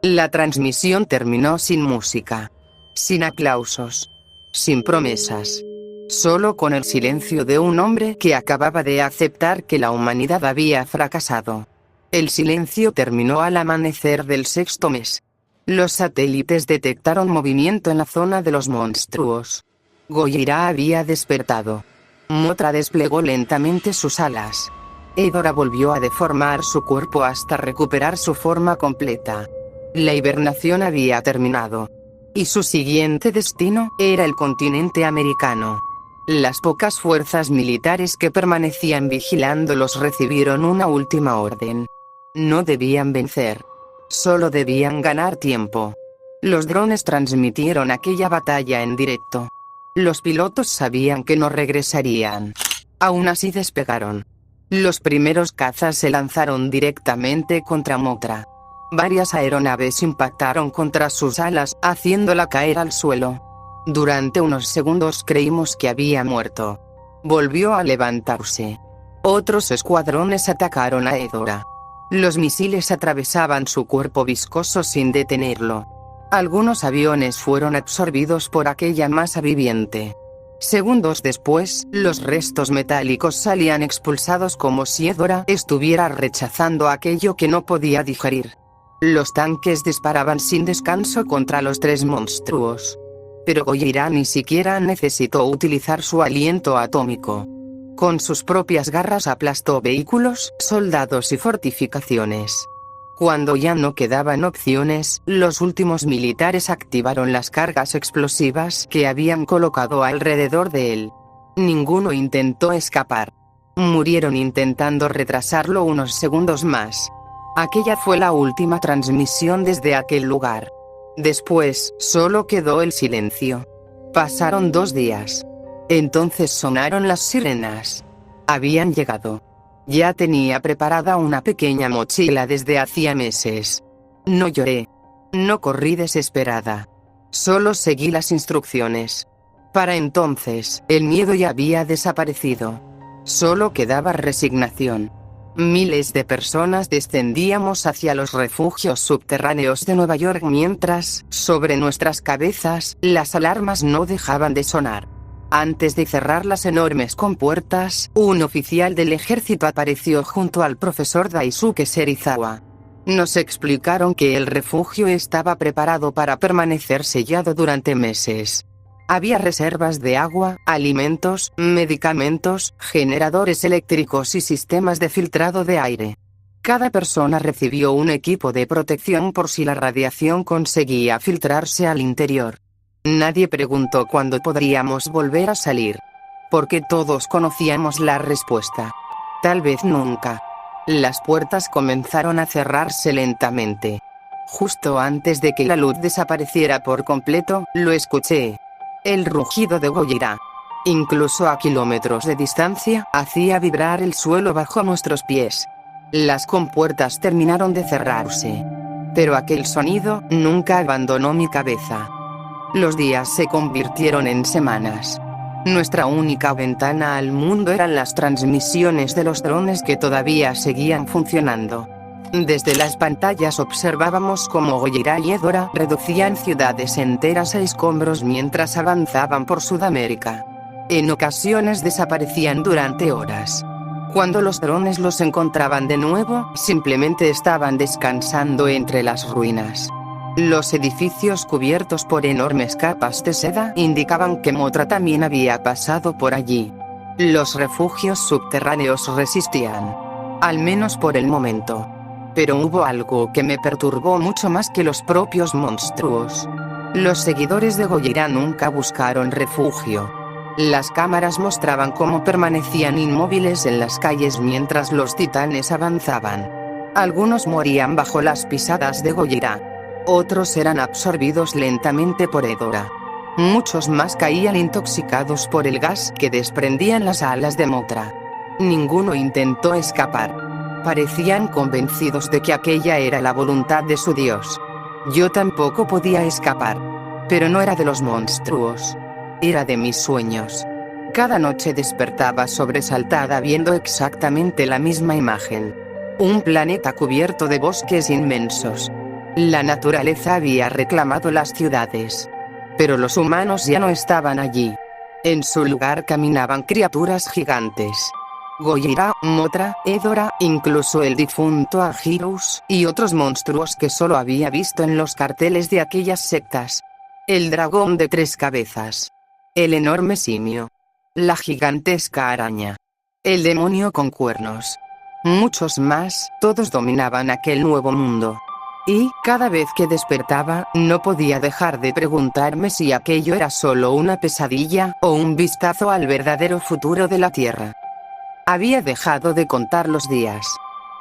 La transmisión terminó sin música, sin aplausos, sin promesas. Solo con el silencio de un hombre que acababa de aceptar que la humanidad había fracasado. El silencio terminó al amanecer del sexto mes. Los satélites detectaron movimiento en la zona de los monstruos. Gojira había despertado. Mothra desplegó lentamente sus alas. Hedorah volvió a deformar su cuerpo hasta recuperar su forma completa. La hibernación había terminado. Y su siguiente destino era el continente americano. Las pocas fuerzas militares que permanecían vigilándolos recibieron una última orden. No debían vencer. Solo debían ganar tiempo. Los drones transmitieron aquella batalla en directo. Los pilotos sabían que no regresarían. Aún así despegaron. Los primeros cazas se lanzaron directamente contra Mothra. Varias aeronaves impactaron contra sus alas, haciéndola caer al suelo. Durante unos segundos creímos que había muerto. Volvió a levantarse. Otros escuadrones atacaron a Hedorah. Los misiles atravesaban su cuerpo viscoso sin detenerlo. Algunos aviones fueron absorbidos por aquella masa viviente. Segundos después, los restos metálicos salían expulsados como si Hedorah estuviera rechazando aquello que no podía digerir. Los tanques disparaban sin descanso contra los tres monstruos. Pero Gojira ni siquiera necesitó utilizar su aliento atómico. Con sus propias garras aplastó vehículos, soldados y fortificaciones. Cuando ya no quedaban opciones, los últimos militares activaron las cargas explosivas que habían colocado alrededor de él. Ninguno intentó escapar. Murieron intentando retrasarlo unos segundos más. Aquella fue la última transmisión desde aquel lugar. Después, solo quedó el silencio. Pasaron 2 días. Entonces sonaron las sirenas. Habían llegado. Ya tenía preparada una pequeña mochila desde hacía meses. No lloré. No corrí desesperada. Solo seguí las instrucciones. Para entonces, el miedo ya había desaparecido. Solo quedaba resignación. Miles de personas descendíamos hacia los refugios subterráneos de Nueva York mientras, sobre nuestras cabezas, las alarmas no dejaban de sonar. Antes de cerrar las enormes compuertas, un oficial del ejército apareció junto al profesor Daisuke Serizawa. Nos explicaron que el refugio estaba preparado para permanecer sellado durante meses. Había reservas de agua, alimentos, medicamentos, generadores eléctricos y sistemas de filtrado de aire. Cada persona recibió un equipo de protección por si la radiación conseguía filtrarse al interior. Nadie preguntó cuándo podríamos volver a salir. Porque todos conocíamos la respuesta. Tal vez nunca. Las puertas comenzaron a cerrarse lentamente. Justo antes de que la luz desapareciera por completo, lo escuché. El rugido de Gojira. Incluso a kilómetros de distancia, hacía vibrar el suelo bajo nuestros pies. Las compuertas terminaron de cerrarse. Pero aquel sonido nunca abandonó mi cabeza. Los días se convirtieron en semanas. Nuestra única ventana al mundo eran las transmisiones de los drones que todavía seguían funcionando. Desde las pantallas observábamos cómo Gojira y Hedorah reducían ciudades enteras a escombros mientras avanzaban por Sudamérica. En ocasiones desaparecían durante horas. Cuando los drones los encontraban de nuevo, simplemente estaban descansando entre las ruinas. Los edificios cubiertos por enormes capas de seda indicaban que Mothra también había pasado por allí. Los refugios subterráneos resistían. Al menos por el momento. Pero hubo algo que me perturbó mucho más que los propios monstruos. Los seguidores de Gojira nunca buscaron refugio. Las cámaras mostraban cómo permanecían inmóviles en las calles mientras los titanes avanzaban. Algunos morían bajo las pisadas de Gojira. Otros eran absorbidos lentamente por Hedora. Muchos más caían intoxicados por el gas que desprendían las alas de Mothra. Ninguno intentó escapar. Parecían convencidos de que aquella era la voluntad de su dios. Yo tampoco podía escapar. Pero no era de los monstruos. Era de mis sueños. Cada noche despertaba sobresaltada viendo exactamente la misma imagen. Un planeta cubierto de bosques inmensos. La naturaleza había reclamado las ciudades. Pero los humanos ya no estaban allí. En su lugar caminaban criaturas gigantes. Gojira, Mothra, Hedora, incluso el difunto Agirus, y otros monstruos que solo había visto en los carteles de aquellas sectas. El dragón de 3 cabezas. El enorme simio. La gigantesca araña. El demonio con cuernos. Muchos más, todos dominaban aquel nuevo mundo. Y, cada vez que despertaba, no podía dejar de preguntarme si aquello era solo una pesadilla, o un vistazo al verdadero futuro de la Tierra. Había dejado de contar los días.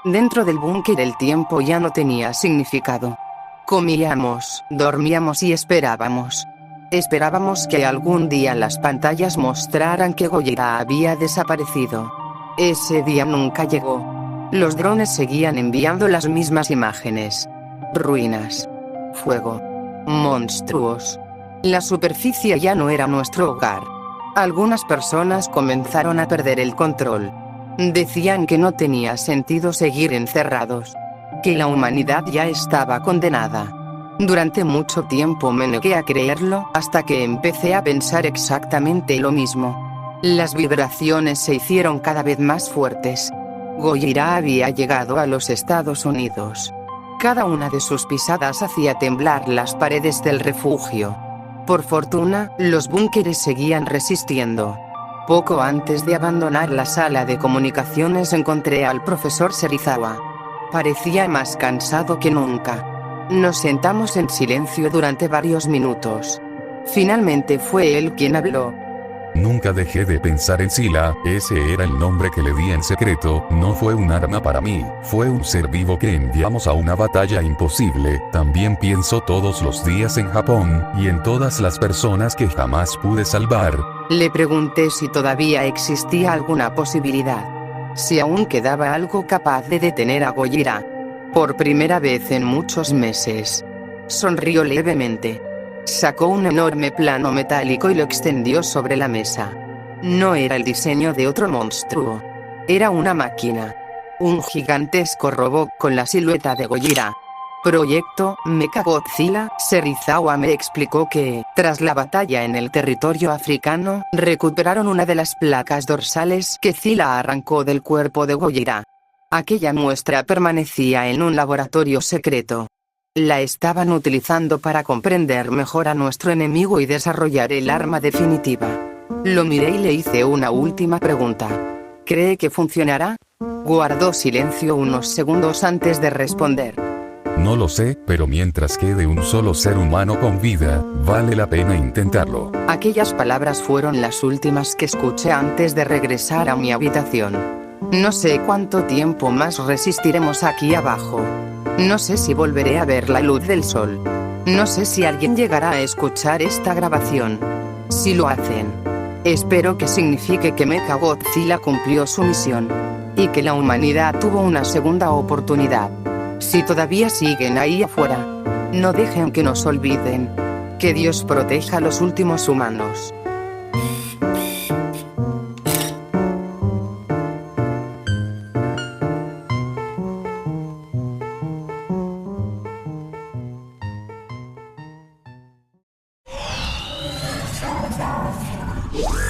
Dentro del búnker el tiempo ya no tenía significado. Comíamos, dormíamos y esperábamos. Esperábamos que algún día las pantallas mostraran que Gojira había desaparecido. Ese día nunca llegó. Los drones seguían enviando las mismas imágenes. Ruinas. Fuego. Monstruos. La superficie ya no era nuestro hogar. Algunas personas comenzaron a perder el control. Decían que no tenía sentido seguir encerrados. Que la humanidad ya estaba condenada. Durante mucho tiempo me negué a creerlo, hasta que empecé a pensar exactamente lo mismo. Las vibraciones se hicieron cada vez más fuertes. Gojira había llegado a los Estados Unidos. Cada una de sus pisadas hacía temblar las paredes del refugio. Por fortuna, los búnkeres seguían resistiendo. Poco antes de abandonar la sala de comunicaciones encontré al profesor Serizawa. Parecía más cansado que nunca. Nos sentamos en silencio durante varios minutos. Finalmente fue él quien habló. Nunca dejé de pensar en Sila, ese era el nombre que le di en secreto, no fue un arma para mí, fue un ser vivo que enviamos a una batalla imposible. También pienso todos los días en Japón, y en todas las personas que jamás pude salvar. Le pregunté si todavía existía alguna posibilidad. Si aún quedaba algo capaz de detener a Gojira. Por primera vez en muchos meses. Sonrió levemente. Sacó un enorme plano metálico y lo extendió sobre la mesa. No era el diseño de otro monstruo. Era una máquina. Un gigantesco robot con la silueta de Gojira. Proyecto Mechagodzilla. Serizawa me explicó que, tras la batalla en el territorio africano, recuperaron una de las placas dorsales que Zilla arrancó del cuerpo de Gojira. Aquella muestra permanecía en un laboratorio secreto. La estaban utilizando para comprender mejor a nuestro enemigo y desarrollar el arma definitiva. Lo miré y le hice una última pregunta. ¿Cree que funcionará? Guardó silencio unos segundos antes de responder. No lo sé, pero mientras quede un solo ser humano con vida, vale la pena intentarlo. Aquellas palabras fueron las últimas que escuché antes de regresar a mi habitación. No sé cuánto tiempo más resistiremos aquí abajo. No sé si volveré a ver la luz del sol. No sé si alguien llegará a escuchar esta grabación. Si lo hacen, espero que signifique que Mechagodzilla cumplió su misión. Y que la humanidad tuvo una segunda oportunidad. Si todavía siguen ahí afuera, no dejen que nos olviden. Que Dios proteja a los últimos humanos. Yeah.